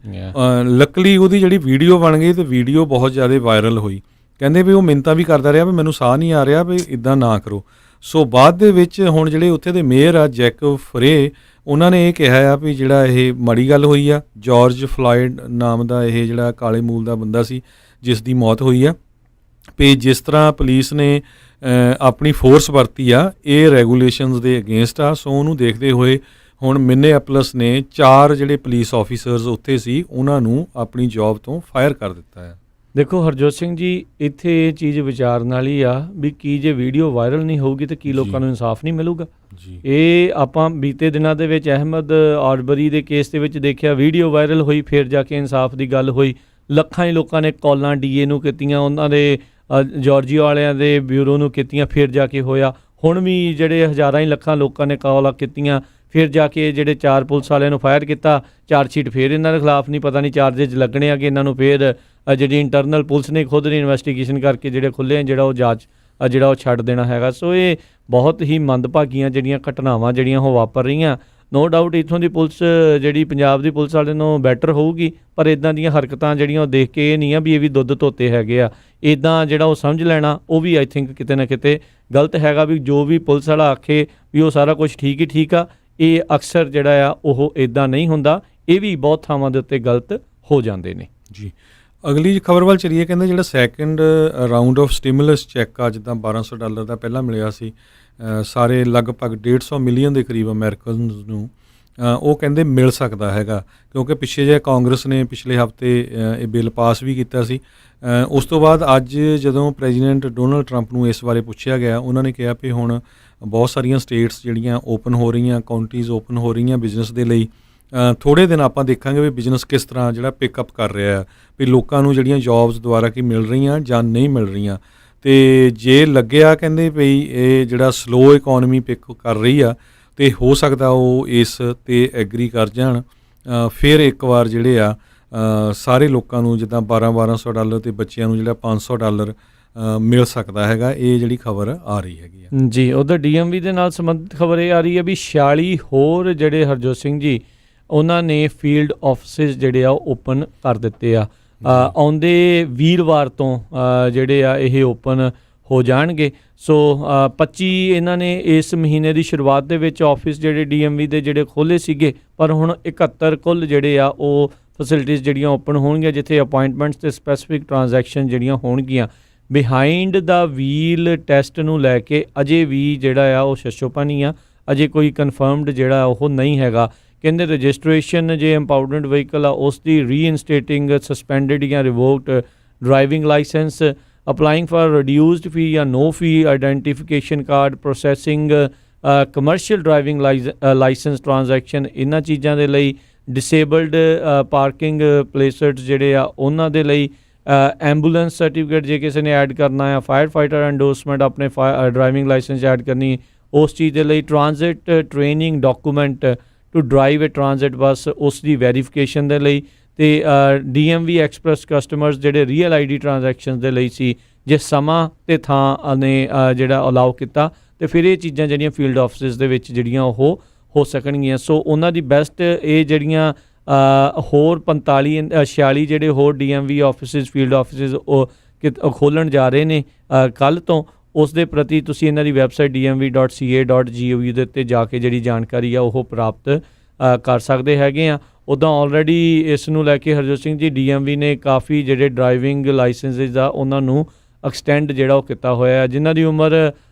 ਲੱਕਲੀ ਉਹਦੀ ਜਿਹੜੀ ਵੀਡੀਓ ਬਣ ਗਈ ਤੇ ਵੀਡੀਓ ਬਹੁਤ ਜ਼ਿਆਦਾ ਵਾਇਰਲ ਹੋਈ। ਕਹਿੰਦੇ ਵੀ ਉਹ ਮਿੰਨਤਾਂ ਵੀ ਕਰਦਾ ਰਿਹਾ ਵੀ ਮੈਨੂੰ ਸਾਹ ਨਹੀਂ ਆ ਰਿਹਾ, ਵੀ ਇੱਦਾਂ ਨਾ ਕਰੋ। ਸੋ ਬਾਅਦ ਦੇ ਵਿੱਚ ਹੁਣ ਜਿਹੜੇ ਉੱਥੇ ਦੇ ਮੇਅਰ ਆ ਜੈਕ ਫਰੇ, ਉਹਨਾਂ ਨੇ ਇਹ ਕਿਹਾ ਆ ਵੀ ਜਿਹੜਾ ਇਹ ਮਾੜੀ ਗੱਲ ਹੋਈ ਆ। ਜਾਰਜ ਫਲਾਇਡ ਨਾਮ ਦਾ ਇਹ ਜਿਹੜਾ ਕਾਲੇ ਮੂਲ ਦਾ ਬੰਦਾ ਸੀ ਜਿਸ ਦੀ ਮੌਤ ਹੋਈ ਆ, ਵੀ ਜਿਸ ਤਰ੍ਹਾਂ ਪੁਲਿਸ ਨੇ ਆਪਣੀ ਫੋਰਸ ਵਰਤੀ ਆ ਇਹ ਰੈਗੂਲੇਸ਼ਨਸ ਦੇ ਅਗੇਂਸਟ ਆ। ਸੋ ਉਹਨੂੰ ਦੇਖਦੇ ਹੋਏ ਹੁਣ ਮਿਨੀਐਪੋਲਿਸ ਨੇ 4 ਜਿਹੜੇ ਪੁਲਿਸ ਆਫੀਸਰਸ ਉੱਥੇ ਸੀ ਉਹਨਾਂ ਨੂੰ ਆਪਣੀ ਜੌਬ ਤੋਂ ਫਾਇਰ ਕਰ ਦਿੱਤਾ ਹੈ। ਦੇਖੋ ਹਰਜੋਤ ਸਿੰਘ ਜੀ, ਇੱਥੇ ਇਹ ਚੀਜ਼ ਵਿਚਾਰਨ ਵਾਲੀ ਆ ਵੀ ਕੀ ਜੇ ਵੀਡੀਓ ਵਾਇਰਲ ਨਹੀਂ ਹੋਊਗੀ ਤਾਂ ਕੀ ਲੋਕਾਂ ਨੂੰ ਇਨਸਾਫ ਨਹੀਂ ਮਿਲੂਗਾ ਜੀ। ਇਹ ਆਪਾਂ ਬੀਤੇ ਦਿਨਾਂ ਦੇ ਵਿੱਚ ਅਹਿਮਦ ਆਰਬਰੀ ਦੇ ਕੇਸ ਦੇ ਵਿੱਚ ਦੇਖਿਆ, ਵੀਡੀਓ ਵਾਇਰਲ ਹੋਈ ਫਿਰ ਜਾ ਕੇ ਇਨਸਾਫ ਦੀ ਗੱਲ ਹੋਈ। ਲੱਖਾਂ ਹੀ ਲੋਕਾਂ ਨੇ ਕਾਲਾਂ ਡੀਏ ਨੂੰ ਕੀਤੀਆਂ, ਉਹਨਾਂ ਦੇ ਜਾਰਜੀਆ ਵਾਲਿਆਂ ਦੇ ਬਿਊਰੋ ਨੂੰ ਕੀਤੀਆਂ, ਫਿਰ ਜਾ ਕੇ ਹੋਇਆ। ਹੁਣ ਵੀ ਜਿਹੜੇ ਹਜ਼ਾਰਾਂ ਹੀ ਲੱਖਾਂ ਲੋਕਾਂ ਨੇ ਕਾਲਾਂ ਕੀਤੀਆਂ, ਫਿਰ ਜਾ ਕੇ ਜਿਹੜੇ 4 ਪੁਲਿਸ ਵਾਲਿਆਂ ਨੂੰ ਫਾਇਰ ਕੀਤਾ। ਚਾਰਜ ਸ਼ੀਟ ਫਿਰ ਇਹਨਾਂ ਦੇ ਖਿਲਾਫ ਨਹੀਂ ਪਤਾ ਨਹੀਂ ਚਾਰਜਿਸ ਲੱਗਣੇ ਆ ਕਿ ਇਹਨਾਂ ਨੂੰ ਫਿਰ ਜਿਹੜੀ ਇੰਟਰਨਲ ਪੁਲਿਸ ਨੇ ਖੁਦ ਨੇ ਇਨਵੈਸਟੀਗੇਸ਼ਨ ਕਰਕੇ ਜਿਹੜੇ ਖੁੱਲ੍ਹੇ ਜਿਹੜਾ ਉਹ ਜਾਂਚ ਜਿਹੜਾ ਉਹ ਛੱਡ ਦੇਣਾ ਹੈਗਾ। ਸੋ ਇਹ ਬਹੁਤ ਹੀ ਮੰਦਭਾਗੀਆਂ ਜਿਹੜੀਆਂ ਘਟਨਾਵਾਂ ਜਿਹੜੀਆਂ ਉਹ ਵਾਪਰ ਰਹੀਆਂ। ਨੋ ਡਾਊਟ ਇੱਥੋਂ ਦੀ ਪੁਲਿਸ ਜਿਹੜੀ ਪੰਜਾਬ ਦੀ ਪੁਲਿਸ ਵਾਲੇ ਨੂੰ ਬੈਟਰ ਹੋਊਗੀ, ਪਰ ਇੱਦਾਂ ਦੀਆਂ ਹਰਕਤਾਂ ਜਿਹੜੀਆਂ ਉਹ ਦੇਖ ਕੇ ਇਹ ਨਹੀਂ ਆ ਵੀ ਇਹ ਵੀ ਦੁੱਧ ਧੋਤੇ ਹੈਗੇ ਆ। ਇੱਦਾਂ ਜਿਹੜਾ ਉਹ ਸਮਝ ਲੈਣਾ ਉਹ ਵੀ ਆਈ ਥਿੰਕ ਕਿਤੇ ਨਾ ਕਿਤੇ ਗਲਤ ਹੈਗਾ। ਵੀ ਜੋ ਵੀ ਪੁਲਿਸ ਵਾਲਾ ਆਖੇ ਵੀ ਉਹ ਸਾਰਾ ਕੁਝ ਠੀਕ ਹੀ ਠੀਕ ਆ, ਇਹ ਅਕਸਰ ਜਿਹੜਾ ਆ ਉਹ ਇੱਦਾਂ ਨਹੀਂ ਹੁੰਦਾ। ਇਹ ਵੀ ਬਹੁਤ ਥਾਵਾਂ ਦੇ ਉੱਤੇ ਗਲਤ ਹੋ ਜਾਂਦੇ ਨੇ ਜੀ। ਅਗਲੀ ਖਬਰ ਵੱਲ ਚਲੀਏ। ਕਹਿੰਦੇ ਜਿਹੜਾ second round of stimulus check ਆ ਜਿੱਦਾਂ $1200 ਦਾ ਪਹਿਲਾਂ ਮਿਲਿਆ ਸੀ ਸਾਰੇ ਲਗਭਗ 150 ਮਿਲੀਅਨ ਦੇ ਕਰੀਬ ਅਮਰੀਕਨਸ ਨੂੰ, ਉਹ ਕਹਿੰਦੇ ਮਿਲ ਸਕਦਾ ਹੈਗਾ, ਕਿਉਂਕਿ ਪਿੱਛੇ ਜਿਹੇ ਕਾਂਗਰਸ ਨੇ ਪਿਛਲੇ ਹਫ਼ਤੇ ਇਹ ਬਿੱਲ ਪਾਸ ਵੀ ਕੀਤਾ ਸੀ। ਉਸ ਤੋਂ ਬਾਅਦ ਅੱਜ ਜਦੋਂ ਪ੍ਰੈਜ਼ੀਡੈਂਟ ਡੋਨਲਡ ਟਰੰਪ ਨੂੰ ਇਸ ਬਾਰੇ ਪੁੱਛਿਆ ਗਿਆ, ਉਹਨਾਂ ਨੇ ਕਿਹਾ ਵੀ ਹੁਣ ਬਹੁਤ ਸਾਰੀਆਂ ਸਟੇਟਸ ਜਿਹੜੀਆਂ ਓਪਨ ਹੋ ਰਹੀਆਂ, ਕਾਉਂਟੀਜ਼ ਓਪਨ ਹੋ ਰਹੀਆਂ ਬਿਜ਼ਨਸ ਦੇ ਲਈ, ਥੋੜ੍ਹੇ ਦਿਨ ਆਪਾਂ ਦੇਖਾਂਗੇ ਵੀ ਬਿਜ਼ਨਸ ਕਿਸ ਤਰ੍ਹਾਂ ਜਿਹੜਾ ਪਿਕਅਪ ਕਰ ਰਿਹਾ ਵੀ ਲੋਕਾਂ ਨੂੰ ਜਿਹੜੀਆਂ ਜੋਬਸ ਦੁਆਰਾ ਕੀ ਮਿਲ ਰਹੀਆਂ ਜਾਂ ਨਹੀਂ ਮਿਲ ਰਹੀਆਂ। ਅਤੇ ਜੇ ਲੱਗਿਆ ਕਹਿੰਦੇ ਵੀ ਇਹ ਜਿਹੜਾ ਸਲੋ ਇਕੋਨਮੀ ਪਿਕ ਕਰ ਰਹੀ ਆ ਅਤੇ ਹੋ ਸਕਦਾ ਉਹ ਇਸ 'ਤੇ ਐਗਰੀ ਕਰ ਜਾਣ। ਫਿਰ ਇੱਕ ਵਾਰ ਜਿਹੜੇ ਆ ਸਾਰੇ ਲੋਕਾਂ ਨੂੰ ਜਿੱਦਾਂ $1200 ਅਤੇ ਬੱਚਿਆਂ ਨੂੰ ਜਿਹੜਾ $500 ਮਿਲ ਸਕਦਾ ਹੈਗਾ। ਇਹ ਜਿਹੜੀ ਖਬਰ ਆ ਰਹੀ ਹੈਗੀ ਆ ਜੀ। ਉੱਧਰ DMV ਦੇ ਨਾਲ ਸੰਬੰਧਿਤ ਖਬਰ ਇਹ ਆ ਰਹੀ ਹੈ ਵੀ 46 ਹੋਰ ਜਿਹੜੇ ਹਰਜੋਤ ਸਿੰਘ ਜੀ ਉਹਨਾਂ ਨੇ ਫੀਲਡ ਆਫਿਸਿਸ ਜਿਹੜੇ ਆ ਉਹ ਓਪਨ ਕਰ ਦਿੱਤੇ ਆ। ਆਉਂਦੇ ਵੀਰਵਾਰ ਤੋਂ ਜਿਹੜੇ ਆ ਇਹ ਓਪਨ ਹੋ ਜਾਣਗੇ। ਸੋ 25 ਇਹਨਾਂ ਨੇ ਇਸ ਮਹੀਨੇ ਦੀ ਸ਼ੁਰੂਆਤ ਦੇ ਵਿੱਚ ਆਫਿਸ ਜਿਹੜੇ DMV ਦੇ ਜਿਹੜੇ ਖੋਲ੍ਹੇ ਸੀਗੇ, ਪਰ ਹੁਣ 71 ਕੁੱਲ ਜਿਹੜੇ ਆ ਉਹ ਫੈਸਿਲਿਟੀਜ਼ ਜਿਹੜੀਆਂ ਓਪਨ ਹੋਣਗੀਆਂ, ਜਿੱਥੇ ਅਪਾਇੰਟਮੈਂਟਸ ਅਤੇ ਸਪੈਸੀਫਿਕ ਟ੍ਰਾਂਜੈਕਸ਼ਨ ਜਿਹੜੀਆਂ ਹੋਣਗੀਆਂ। ਬਿਹਾਈਂਡ ਦਾ ਵੀਲ ਟੈਸਟ ਨੂੰ ਲੈ ਕੇ ਅਜੇ ਵੀ ਜਿਹੜਾ ਆ ਉਹ ਸ਼ਸ਼ੋਪਨੀ ਆ, ਅਜੇ ਕੋਈ ਕਨਫਰਮਡ ਜਿਹੜਾ ਉਹ ਨਹੀਂ ਹੈਗਾ। ਕਹਿੰਦੇ ਰਜਿਸਟ੍ਰੇਸ਼ਨ ਜੇ ਇੰਪਾਊਂਡਡ ਵਹੀਕਲ ਆ ਉਸ ਦੀ ਰੀਇਨਸਟੇਟਿੰਗ ਸਸਪੈਂਡਡ ਜਾਂ revoked driving licence, applying for reduced fee ਜਾਂ no fee identification card, processing commercial driving licence transaction, ਇਹਨਾਂ ਚੀਜ਼ਾਂ ਦੇ ਲਈ ਡਿਸੇਬਲਡ ਪਾਰਕਿੰਗ ਪਲੇਸਰਸ ਜਿਹੜੇ ਆ ਉਹਨਾਂ ਦੇ ਲਈ, ਐਂਬੂਲੈਂਸ ਸਰਟੀਫਿਕੇਟ ਜੇ ਕਿਸੇ ਨੇ ਐਡ ਕਰਨਾ ਆ, ਫਾਇਰ ਫਾਈਟਰ ਐਂਡੋਰਸਮੈਂਟ ਆਪਣੇ ਡਰਾਈਵਿੰਗ ਲਾਇਸੈਂਸ ਐਡ ਕਰਨੀ ਉਸ ਚੀਜ਼ ਦੇ ਲਈ, transit training document to drive a transit bus ਉਸ ਦੀ ਵੈਰੀਫਿਕੇਸ਼ਨ ਦੇ ਲਈ, ਅਤੇ DMV ਐਕਸਪ੍ਰੈਸ ਕਸਟਮਰਸ ਜਿਹੜੇ ਰੀਅਲ ID ਟ੍ਰਾਂਜੈਕਸ਼ਨ ਦੇ ਲਈ ਸੀ, ਜੇ ਸਮਾਂ ਅਤੇ ਥਾਂ ਨੇ ਜਿਹੜਾ ਅਲਾਓ ਕੀਤਾ ਅਤੇ ਫਿਰ ਇਹ ਚੀਜ਼ਾਂ ਜਿਹੜੀਆਂ ਫੀਲਡ ਆਫਿਸਿਸ ਦੇ ਵਿੱਚ ਜਿਹੜੀਆਂ ਉਹ ਹੋ ਸਕਣਗੀਆਂ। ਸੋ ਉਹਨਾਂ ਦੀ ਬੈਸਟ ਇਹ ਜਿਹੜੀਆਂ ਹੋਰ 46 ਜਿਹੜੇ ਹੋਰ DMV ਆਫਿਸਿਸ ਫੀਲਡ ਆਫਿਸਿਸ ਉਹ ਖੋਲ੍ਹਣ ਜਾ ਰਹੇ ਨੇ ਕੱਲ੍ਹ ਤੋਂ, ਉਸ ਦੇ ਪ੍ਰਤੀ ਤੁਸੀਂ ਇਹਨਾਂ ਦੀ ਵੈਬਸਾਈਟ dmv.ca.gov ਦੇ ਉੱਤੇ ਜਾ ਕੇ ਜਿਹੜੀ ਜਾਣਕਾਰੀ ਆ ਉਹ ਪ੍ਰਾਪਤ ਕਰ ਸਕਦੇ ਹੈਗੇ ਆ। ਉੱਦਾਂ ਆਲਰੇਡੀ ਇਸ ਨੂੰ ਲੈ ਕੇ ਹਰਜੋਤ ਸਿੰਘ ਜੀ DMV ਨੇ ਕਾਫੀ ਜਿਹੜੇ ਡਰਾਈਵਿੰਗ ਲਾਇਸੈਂਸਿਸ ਆ ਉਹਨਾਂ ਨੂੰ ਐਕਸਟੈਂਡ ਜਿਹੜਾ ਉਹ ਕੀਤਾ ਹੋਇਆ। ਜਿਨ੍ਹਾਂ ਦੀ ਉਮਰ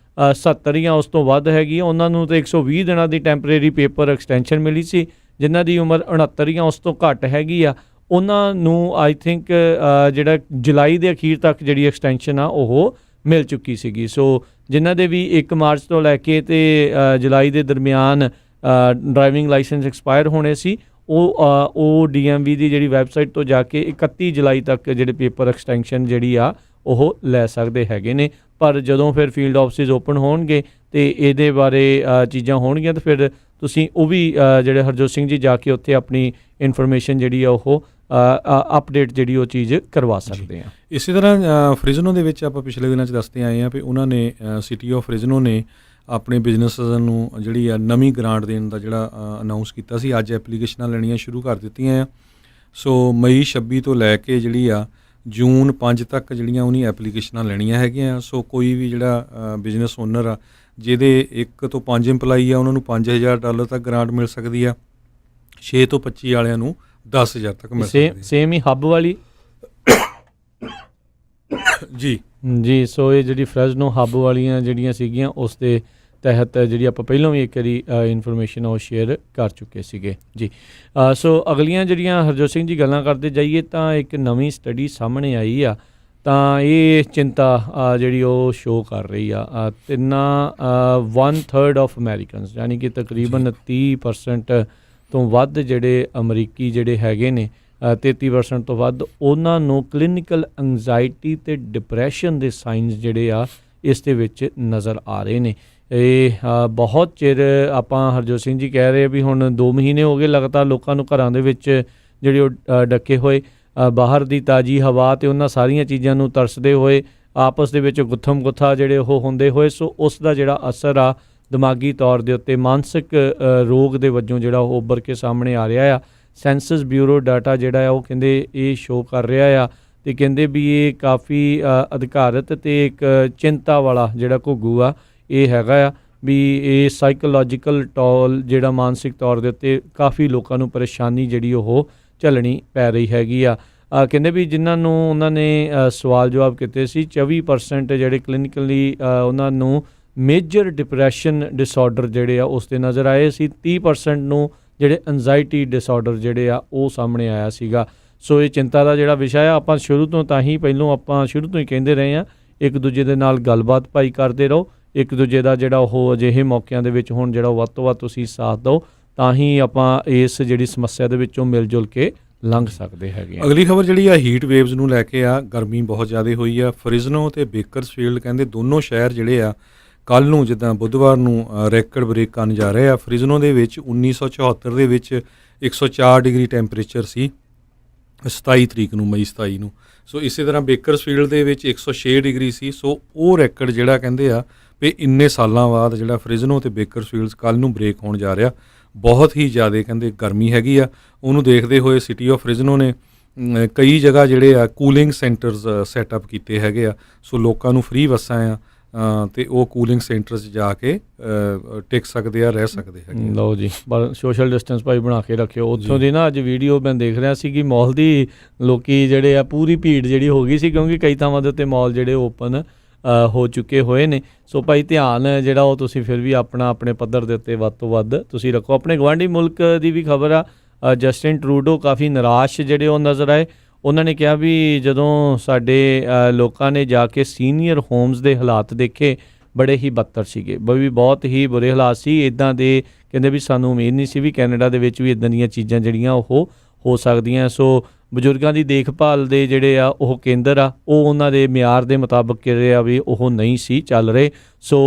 70 ਜਾਂ ਉਸ ਤੋਂ ਵੱਧ ਹੈਗੀ ਉਹਨਾਂ ਨੂੰ ਤਾਂ 120 ਦਿਨਾਂ ਦੀ ਟੈਂਪਰੇਰੀ ਪੇਪਰ ਐਕਸਟੈਂਸ਼ਨ ਮਿਲੀ ਸੀ। ਜਿਨ੍ਹਾਂ ਦੀ ਉਮਰ 69 ਜਾਂ ਉਸ ਤੋਂ ਘੱਟ ਹੈਗੀ ਆ ਉਹਨਾਂ ਨੂੰ ਆਈ ਥਿੰਕ ਜਿਹੜਾ ਜੁਲਾਈ ਦੇ ਅਖੀਰ ਤੱਕ ਜਿਹੜੀ ਐਕਸਟੈਂਸ਼ਨ ਆ ਉਹ ਮਿਲ ਚੁੱਕੀ ਸੀਗੀ। ਸੋ ਜਿਨ੍ਹਾਂ ਦੇ ਵੀ 1 ਮਾਰਚ ਤੋਂ ਲੈ ਕੇ ਅਤੇ ਜੁਲਾਈ ਦੇ ਦਰਮਿਆਨ ਡਰਾਈਵਿੰਗ ਲਾਇਸੈਂਸ ਐਕਸਪਾਇਰ ਹੋਣੇ ਸੀ ਉਹ DMV ਦੀ ਜਿਹੜੀ ਵੈਬਸਾਈਟ ਤੋਂ ਜਾ ਕੇ 31 ਜੁਲਾਈ ਤੱਕ ਜਿਹੜੇ ਪੇਪਰ ਐਕਸਟੈਂਸ਼ਨ ਜਿਹੜੀ ਆ ਉਹ ਲੈ ਸਕਦੇ ਹੈਗੇ ਨੇ। ਪਰ ਜਦੋਂ ਫਿਰ ਫੀਲਡ ਆਫਿਸਿਸ ਓਪਨ ਹੋਣਗੇ ਅਤੇ ਇਹਦੇ ਬਾਰੇ ਚੀਜ਼ਾਂ ਹੋਣਗੀਆਂ ਤਾਂ ਫਿਰ ਤੁਸੀਂ ਉਹ ਵੀ ਜਿਹੜੇ ਹਰਜੋਤ ਸਿੰਘ ਜੀ ਜਾ ਕੇ ਉੱਥੇ ਆਪਣੀ ਇਨਫੋਰਮੇਸ਼ਨ ਜਿਹੜੀ ਆ ਉਹ ਅਪਡੇਟ ਜਿਹੜੀ ਉਹ ਚੀਜ਼ ਕਰਵਾ ਸਕਦੇ ਆ। ਇਸੇ ਤਰ੍ਹਾਂ ਫ੍ਰਿਜ਼ਨੋ ਦੇ ਵਿੱਚ ਆਪਾਂ ਪਿਛਲੇ ਦਿਨਾਂ 'ਚ ਦੱਸਦੇ ਆਏ ਹਾਂ ਵੀ ਉਹਨਾਂ ਨੇ ਸਿਟੀ ਆਫ ਫ੍ਰਿਜ਼ਨੋ ਨੇ ਆਪਣੇ ਬਿਜ਼ਨਸ ਨੂੰ ਜਿਹੜੀ ਆ ਨਵੀਂ ਗ੍ਰਾਂਟ ਦੇਣ ਦਾ ਜਿਹੜਾ ਅਨਾਊਂਸ ਕੀਤਾ ਸੀ। ਅੱਜ ਐਪਲੀਕੇਸ਼ਨਾਂ ਲੈਣੀਆਂ ਸ਼ੁਰੂ ਕਰ ਦਿੱਤੀਆਂ ਆ। ਸੋ ਮਈ 26 ਤੋਂ ਲੈ ਕੇ ਜਿਹੜੀ ਆ ਜੂਨ 5 ਤੱਕ ਜਿਹੜੀਆਂ ਉਹਨੀ ਐਪਲੀਕੇਸ਼ਨਾਂ ਲੈਣੀਆਂ ਹੈਗੀਆਂ। ਸੋ ਕੋਈ ਵੀ ਜਿਹੜਾ ਬਿਜ਼ਨਸ ਓਨਰ ਆ ਜਿਹਦੇ 1 ਤੋਂ 5 ਇੰਪਲਾਈ ਆ ਉਹਨਾਂ ਨੂੰ $5000 ਤੱਕ ਗ੍ਰਾਂਟ ਮਿਲ ਸਕਦੀ ਆ। 6 ਤੋਂ 25 ਵਾਲਿਆਂ ਨੂੰ 10,000 ਤੱਕ ਮਿਲ ਸਕਦੀ। ਸੇਮ ਹੀ ਹੱਬ ਵਾਲੀ ਜੀ। ਸੋ ਇਹ ਜਿਹੜੀ ਫ੍ਰਿਜ਼ਨੋ ਹੱਬ ਵਾਲੀਆਂ ਜਿਹੜੀਆਂ ਸੀਗੀਆਂ ਉਸ ਦੇ ਤਹਿਤ ਜਿਹੜੀ ਆਪਾਂ ਪਹਿਲਾਂ ਵੀ ਇੱਕ ਵਾਰੀ ਇਨਫੋਰਮੇਸ਼ਨ ਉਹ ਸ਼ੇਅਰ ਕਰ ਚੁੱਕੇ ਸੀਗੇ ਜੀ। ਸੋ ਅਗਲੀਆਂ ਜਿਹੜੀਆਂ ਹਰਜੋਤ ਸਿੰਘ ਜੀ ਗੱਲਾਂ ਕਰਦੇ ਜਾਈਏ ਤਾਂ ਇੱਕ ਨਵੀਂ ਸਟੱਡੀ ਸਾਹਮਣੇ ਆਈ ਆ ਤਾਂ ਇਹ ਚਿੰਤਾ ਜਿਹੜੀ ਉਹ ਸ਼ੋਅ ਕਰ ਰਹੀ ਆ। 1/3 ਆਫ ਅਮਰੀਕਨਸ ਯਾਨੀ ਕਿ ਤਕਰੀਬਨ 30% ਤੋਂ ਵੱਧ ਜਿਹੜੇ ਅਮਰੀਕੀ ਜਿਹੜੇ ਹੈਗੇ ਨੇ 33% ਤੋਂ ਵੱਧ ਉਹਨਾਂ ਨੂੰ ਕਲੀਨਿਕਲ ਐਂਗਜ਼ਾਇਟੀ ਅਤੇ ਡਿਪਰੈਸ਼ਨ ਦੇ ਸਾਈਨਸ ਜਿਹੜੇ ਆ ਇਸ ਦੇ ਵਿੱਚ ਨਜ਼ਰ ਆ ਰਹੇ ਨੇ। ਇਹ ਬਹੁਤ ਚਿਰ ਆਪਾਂ ਹਰਜੋਤ ਸਿੰਘ ਜੀ ਕਹਿ ਰਹੇ ਵੀ ਹੁਣ 2 ਮਹੀਨੇ ਹੋ ਗਏ ਲਗਾਤਾਰ ਲੋਕਾਂ ਨੂੰ ਘਰਾਂ ਦੇ ਵਿੱਚ ਜਿਹੜੇ ਉਹ ਡੱਕੇ ਹੋਏ, ਬਾਹਰ ਦੀ ਤਾਜ਼ੀ ਹਵਾ ਅਤੇ ਉਹਨਾਂ ਸਾਰੀਆਂ ਚੀਜ਼ਾਂ ਨੂੰ ਤਰਸਦੇ ਹੋਏ, ਆਪਸ ਦੇ ਵਿੱਚ ਗੁੱਥਮ ਗੁੱਥਾ ਜਿਹੜੇ ਉਹ ਹੁੰਦੇ ਹੋਏ। ਸੋ ਉਸ ਦਾ ਜਿਹੜਾ ਅਸਰ ਆ ਦਿਮਾਗੀ ਤੌਰ ਦੇ ਉੱਤੇ ਮਾਨਸਿਕ ਰੋਗ ਦੇ ਵਜੋਂ ਜਿਹੜਾ ਉਹ ਉੱਭਰ ਕੇ ਸਾਹਮਣੇ ਆ ਰਿਹਾ ਆ। ਸੈਂਸਸ ਬਿਊਰੋ ਡਾਟਾ ਜਿਹੜਾ ਆ ਉਹ ਕਹਿੰਦੇ ਇਹ ਸ਼ੋਅ ਕਰ ਰਿਹਾ ਆ ਅਤੇ ਕਹਿੰਦੇ ਵੀ ਇਹ ਕਾਫੀ ਅਧਿਕਾਰਤ ਅਤੇ ਇੱਕ ਚਿੰਤਾ ਵਾਲਾ ਜਿਹੜਾ ਘੁੱਗੂ ਆ ਇਹ ਹੈਗਾ ਆ ਵੀ ਇਹ ਸਾਈਕੋਲੋਜੀਕਲ ਟੋਲ ਜਿਹੜਾ ਮਾਨਸਿਕ ਤੌਰ ਦੇ ਉੱਤੇ ਕਾਫੀ ਲੋਕਾਂ ਨੂੰ ਪਰੇਸ਼ਾਨੀ ਜਿਹੜੀ ਉਹ ਝੱਲਣੀ ਪੈ ਰਹੀ ਹੈਗੀ ਆ। ਕਹਿੰਦੇ ਵੀ ਜਿਨ੍ਹਾਂ ਨੂੰ ਉਹਨਾਂ ਨੇ ਸਵਾਲ ਜਵਾਬ ਕੀਤੇ ਸੀ 24% ਜਿਹੜੇ ਕਲੀਨਿਕਲੀ ਉਹਨਾਂ ਨੂੰ ਮੇਜਰ ਡਿਪਰੈਸ਼ਨ ਡਿਸਆਰਡਰ ਜਿਹੜੇ ਆ ਉਸ ਦੇ ਨਜ਼ਰ ਆਏ ਸੀ। 30% ਨੂੰ ਜਿਹੜੇ ਐਂਜ਼ਾਈਟੀ ਡਿਸਆਰਡਰ ਜਿਹੜੇ ਆ ਉਹ ਸਾਹਮਣੇ ਆਇਆ ਸੀਗਾ। ਸੋ ਇਹ ਚਿੰਤਾ ਦਾ ਜਿਹੜਾ ਵਿਸ਼ਾ ਆ ਆਪਾਂ ਸ਼ੁਰੂ ਤੋਂ ਆਪਾਂ ਸ਼ੁਰੂ ਤੋਂ ਹੀ ਕਹਿੰਦੇ ਰਹੇ ਹਾਂ ਇੱਕ ਦੂਜੇ ਦੇ ਨਾਲ ਗੱਲਬਾਤ ਭਾਈ ਕਰਦੇ ਰਹੋ, ਇੱਕ ਦੂਜੇ ਦਾ ਜਿਹੜਾ ਉਹ ਅਜਿਹੇ ਮੌਕਿਆਂ ਦੇ ਵਿੱਚ ਹੁਣ ਜਿਹੜਾ ਵੱਧ ਤੋਂ ਵੱਧ ਤੁਸੀਂ ਸਾਥ ਦਿਓ ਤਾਂ ਹੀ ਆਪਾਂ ਇਸ ਜਿਹੜੀ ਸਮੱਸਿਆ ਦੇ ਵਿੱਚੋਂ ਮਿਲ ਜੁਲ ਕੇ ਲੰਘ ਸਕਦੇ ਹੈਗੇ ਆ। ਅਗਲੀ ਖਬਰ ਜਿਹੜੀ ਆ ਹੀਟ ਵੇਵਸ ਨੂੰ ਲੈ ਕੇ ਆ। ਗਰਮੀ ਬਹੁਤ ਜ਼ਿਆਦਾ ਹੋਈ ਆ। ਫਰਿਜ਼ਨੋ ਤੇ ਬੇਕਰਸਫੀਲਡ ਕਹਿੰਦੇ ਦੋਨੋਂ ਸ਼ਹਿਰ ਜਿਹੜੇ ਆ ਕੱਲ ਨੂੰ ਜਿੱਦਾਂ ਬੁੱਧਵਾਰ ਨੂੰ ਰੈਕਡ ਬ੍ਰੇਕ ਕਰਨ ਜਾ ਰਹੇ ਆ। ਫਰਿਜ਼ਨੋ ਦੇ ਵਿੱਚ 1974 ਦੇ ਵਿੱਚ 104 ਡਿਗਰੀ ਟੈਂਪਰੇਚਰ ਸੀ 27 ਤਰੀਕ ਨੂੰ, ਮਈ 27 ਨੂੰ। ਸੋ ਇਸੇ ਤਰ੍ਹਾਂ ਬੇਕਰਸਫੀਲਡ ਦੇ ਵਿੱਚ 106 ਡਿਗਰੀ ਸੀ। ਸੋ ਉਹ ਰੈਕਡ ਜਿਹੜਾ ਕਹਿੰਦੇ ਆ ਵੀ ਇੰਨੇ ਸਾਲਾਂ ਬਾਅਦ ਜਿਹੜਾ ਫਰਿਜ਼ਨੋ ਤੇ ਬੇਕਰਸਫੀਲਡ ਕੱਲ ਨੂੰ ਬ੍ਰੇਕ ਹੋਣ ਜਾ ਰਿਹਾ। ਬਹੁਤ ਹੀ ਜ਼ਿਆਦਾ ਕਹਿੰਦੇ ਗਰਮੀ ਹੈਗੀ ਆ। ਉਹਨੂੰ ਦੇਖਦੇ ਹੋਏ ਸਿਟੀ ਆਫ ਫਰਿਜ਼ਨੋ ਨੇ ਕਈ ਜਗ੍ਹਾ ਜਿਹੜੇ ਆ ਕੂਲਿੰਗ ਸੈਂਟਰਸ ਸੈਟਅਪ ਕੀਤੇ ਹੈਗੇ ਆ। ਸੋ ਲੋਕਾਂ ਨੂੰ ਫ੍ਰੀ ਬੱਸਾਂ ਆ ਤੇ ਉਹ ਕੂਲਿੰਗ ਸੈਂਟਰਸ 'ਚ ਜਾ ਕੇ ਟਿਕ ਸਕਦੇ ਆ, ਰਹਿ ਸਕਦੇ ਹੈਗੇ। ਲਓ ਜੀ, ਪਰ ਸੋਸ਼ਲ ਡਿਸਟੈਂਸ ਭਾਈ ਬਣਾ ਕੇ ਰੱਖਿਓ। ਉੱਥੋਂ ਦੀ ਨਾ ਅੱਜ ਵੀਡੀਓ ਮੈਂ ਦੇਖ ਰਿਹਾ ਸੀ ਕਿ ਮਾਲ ਦੀ ਲੋਕੀ ਜਿਹੜੇ ਆ ਪੂਰੀ ਭੀੜ ਜਿਹੜੀ ਹੋ ਗਈ ਸੀ, ਕਿਉਂਕਿ ਕਈ ਥਾਵਾਂ ਦੇ ਉੱਤੇ ਮਾਲ ਜਿਹੜੇ ਓਪਨ ਹੋ ਚੁੱਕੇ ਹੋਏ ਨੇ। ਸੋ ਭਾਈ ਧਿਆਨ ਜਿਹੜਾ ਉਹ ਤੁਸੀਂ ਫਿਰ ਵੀ ਆਪਣਾ ਆਪਣੇ ਪੱਧਰ ਦੇ ਉੱਤੇ ਵੱਧ ਤੋਂ ਵੱਧ ਤੁਸੀਂ ਰੱਖੋ। ਆਪਣੇ ਗੁਆਂਢੀ ਮੁਲਕ ਦੀ ਵੀ ਖਬਰ ਆ। ਜਸਟਿਨ ਟਰੂਡੋ ਕਾਫੀ ਨਿਰਾਸ਼ ਜਿਹੜੇ ਉਹ ਨਜ਼ਰ ਆਏ। ਉਹਨਾਂ ਨੇ ਕਿਹਾ ਵੀ ਜਦੋਂ ਸਾਡੇ ਲੋਕਾਂ ਨੇ ਜਾ ਕੇ ਸੀਨੀਅਰ ਹੋਮਸ ਦੇ ਹਾਲਾਤ ਦੇਖੇ ਬੜੇ ਹੀ ਬੱਤਰ ਸੀਗੇ, ਵੀ ਬਹੁਤ ਹੀ ਬੁਰੇ ਹਾਲਾਤ ਸੀ। ਇੱਦਾਂ ਦੇ ਕਹਿੰਦੇ ਵੀ ਸਾਨੂੰ ਉਮੀਦ ਨਹੀਂ ਸੀ ਵੀ ਕੈਨੇਡਾ ਦੇ ਵਿੱਚ ਵੀ ਇੱਦਾਂ ਦੀਆਂ ਚੀਜ਼ਾਂ ਜਿਹੜੀਆਂ ਉਹ ਹੋ ਸਕਦੀਆਂ। ਸੋ ਬਜ਼ੁਰਗਾਂ ਦੀ ਦੇਖਭਾਲ ਦੇ ਜਿਹੜੇ ਆ ਉਹ ਕੇਂਦਰ ਆ ਉਹ ਉਹਨਾਂ ਦੇ ਮਿਆਰ ਦੇ ਮੁਤਾਬਕ ਜਿਹੜੇ ਆ ਵੀ ਉਹ ਨਹੀਂ ਸੀ ਚੱਲ ਰਹੇ। ਸੋ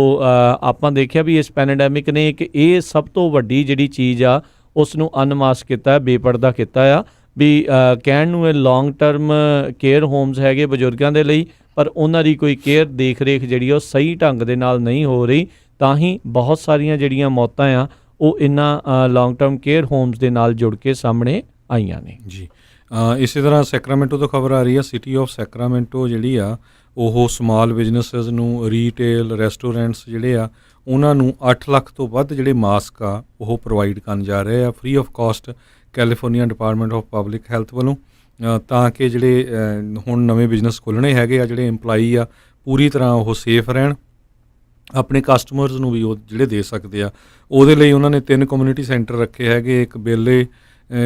ਆਪਾਂ ਦੇਖਿਆ ਵੀ ਇਸ ਪੈਂਡੈਮਿਕ ਨੇ ਇੱਕ ਇਹ ਸਭ ਤੋਂ ਵੱਡੀ ਜਿਹੜੀ ਚੀਜ਼ ਆ ਉਸ ਨੂੰ ਅਨਮਾਸਕ ਕੀਤਾ, ਬੇਪਰਦਾ ਕੀਤਾ ਆ। ਵੀ ਕਹਿਣ ਨੂੰ ਇਹ ਲੌਂਗ ਟਰਮ ਕੇਅਰ ਹੋਮਸ ਹੈਗੇ ਬਜ਼ੁਰਗਾਂ ਦੇ ਲਈ, ਪਰ ਉਹਨਾਂ ਦੀ ਕੋਈ ਕੇਅਰ ਦੇਖ ਰੇਖ ਜਿਹੜੀ ਉਹ ਸਹੀ ਢੰਗ ਦੇ ਨਾਲ ਨਹੀਂ ਹੋ ਰਹੀ। ਤਾਂ ਹੀ ਬਹੁਤ ਸਾਰੀਆਂ ਜਿਹੜੀਆਂ ਮੌਤਾਂ ਆ ਉਹ ਇਹਨਾਂ ਲੌਂਗ ਟਰਮ ਕੇਅਰ ਹੋਮਸ ਦੇ ਨਾਲ ਜੁੜ ਕੇ ਸਾਹਮਣੇ ਆਈਆਂ ਨੇ ਜੀ। ਇਸੇ ਤਰ੍ਹਾਂ ਸੈਕਰਾਮੈਂਟੋ ਤੋਂ ਖਬਰ ਆ ਰਹੀ ਆ। ਸਿਟੀ ਆਫ ਸੈਕਰਾਮੈਂਟੋ ਜਿਹੜੀ ਆ ਉਹ ਸਮਾਲ ਬਿਜ਼ਨੈਸਿਸ ਨੂੰ, ਰੀਟੇਲ ਰੈਸਟੋਰੈਂਟਸ ਜਿਹੜੇ ਆ ਉਹਨਾਂ ਨੂੰ 8 ਲੱਖ ਤੋਂ ਵੱਧ ਜਿਹੜੇ ਮਾਸਕ ਆ ਉਹ ਪ੍ਰੋਵਾਈਡ ਕਰਨ ਜਾ ਰਹੇ ਆ free of cost California department of public health ਵੱਲੋਂ, ਤਾਂ ਕਿ ਜਿਹੜੇ ਹੁਣ ਨਵੇਂ ਬਿਜ਼ਨਸ ਖੁੱਲ੍ਹਣੇ ਹੈਗੇ ਆ, ਜਿਹੜੇ EMPLOYEE ਆ ਪੂਰੀ ਤਰ੍ਹਾਂ ਉਹ ਸੇਫ ਰਹਿਣ, ਆਪਣੇ ਕਸਟਮਰਸ ਨੂੰ ਵੀ ਉਹ ਜਿਹੜੇ ਦੇ ਸਕਦੇ ਆ। ਉਹਦੇ ਲਈ ਉਹਨਾਂ ਨੇ 3 ਕਮਿਊਨਿਟੀ ਸੈਂਟਰ ਰੱਖੇ ਹੈਗੇ। ਇੱਕ ਬੇਲੇ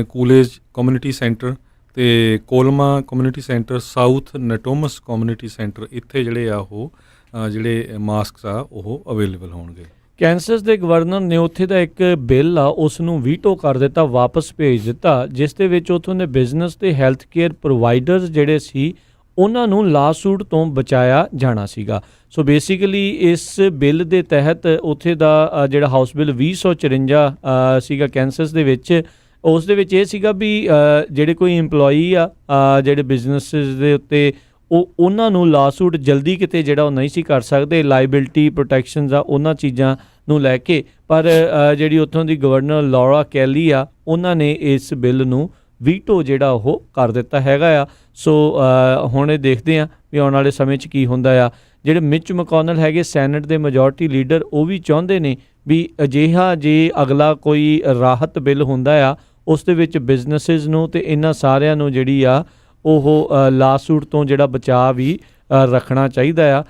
ਕੂਲੇਜ ਕਮਿਊਨਿਟੀ ਸੈਂਟਰ ਤੇ Colma community centre, South Natomas community centre. ਇੱਥੇ ਜਿਹੜੇ ਆ ਉਹ ਜਿਹੜੇ ਮਾਸਕਸ ਆ ਉਹ ਅਵੇਲੇਬਲ ਹੋਣਗੇ। ਕੈਂਸਸ ਦੇ ਗਵਰਨਰ ਨੇ ਉੱਥੇ ਦਾ ਇੱਕ ਬਿੱਲ ਆ ਉਸ ਨੂੰ ਵੀਟੋ ਕਰ ਦਿੱਤਾ, ਵਾਪਸ ਭੇਜ ਦਿੱਤਾ, ਜਿਸ ਦੇ ਵਿੱਚ ਉੱਥੋਂ ਦੇ ਬਿਜ਼ਨਸ ਤੇ ਹੈਲਥ ਕੇਅਰ ਪ੍ਰੋਵਾਈਡਰਸ ਜਿਹੜੇ ਸੀ ਉਹਨਾਂ ਨੂੰ ਲਾਸੂਟ ਤੋਂ ਬਚਾਇਆ ਜਾਣਾ ਸੀਗਾ। ਸੋ ਬੇਸਿਕਲੀ ਇਸ ਬਿੱਲ ਦੇ ਤਹਿਤ ਉੱਥੇ ਦਾ ਜਿਹੜਾ ਹਾਊਸ ਬਿੱਲ 2054 ਸੀਗਾ ਕੈਂਸਸ ਦੇ ਵਿੱਚ, ਉਸ ਦੇ ਵਿੱਚ ਇਹ ਸੀਗਾ ਵੀ ਜਿਹੜੇ ਕੋਈ EMPLOYEE ਆ ਜਿਹੜੇ ਬਿਜ਼ਨਸਿਸ ਦੇ ਉੱਤੇ ਉਹਨਾਂ ਨੂੰ ਲਾਸੂਟ ਜਲਦੀ ਕਿਤੇ ਜਿਹੜਾ ਉਹ ਨਹੀਂ ਸੀ ਕਰ ਸਕਦੇ, ਲਾਇਬਿਲਟੀ ਪ੍ਰੋਟੈਕਸ਼ਨਸ ਆ ਉਹਨਾਂ ਚੀਜ਼ਾਂ ਨੂੰ ਲੈ ਕੇ। ਪਰ ਜਿਹੜੀ ਉੱਥੋਂ ਦੀ ਗਵਰਨਰ ਲੌਰਾ ਕੈਲੀ ਆ ਉਹਨਾਂ ਨੇ ਇਸ ਬਿੱਲ ਨੂੰ ਵੀਟੋ ਜਿਹੜਾ ਉਹ ਕਰ ਦਿੱਤਾ ਹੈਗਾ ਆ। ਸੋ ਹੁਣ ਇਹ ਦੇਖਦੇ ਆ ਵੀ ਆਉਣ ਵਾਲੇ ਸਮੇਂ 'ਚ ਕੀ ਹੁੰਦਾ ਆ। ਜਿਹੜੇ ਮਿਚ ਮਕੌਨਲ ਹੈਗੇ ਸੈਨੇਟ ਦੇ ਮੈਜੋਰਟੀ ਲੀਡਰ, ਉਹ ਵੀ ਚਾਹੁੰਦੇ ਨੇ ਵੀ ਅਜਿਹਾ ਜੇ ਅਗਲਾ ਕੋਈ ਰਾਹਤ ਬਿੱਲ ਹੁੰਦਾ ਆ ਉਸ ਦੇ ਵਿੱਚ ਬਿਜ਼ਨਸਿਸ ਨੂੰ ਤੇ ਇਹਨਾਂ ਸਾਰਿਆਂ ਨੂੰ ਜਿਹੜੀ ਆ ਉਹ ਲਾਸੂਟ ਤੋਂ ਜਿਹੜਾ ਬਚਾਅ ਵੀ ਰੱਖਣਾ ਚਾਹੀਦਾ ਆ।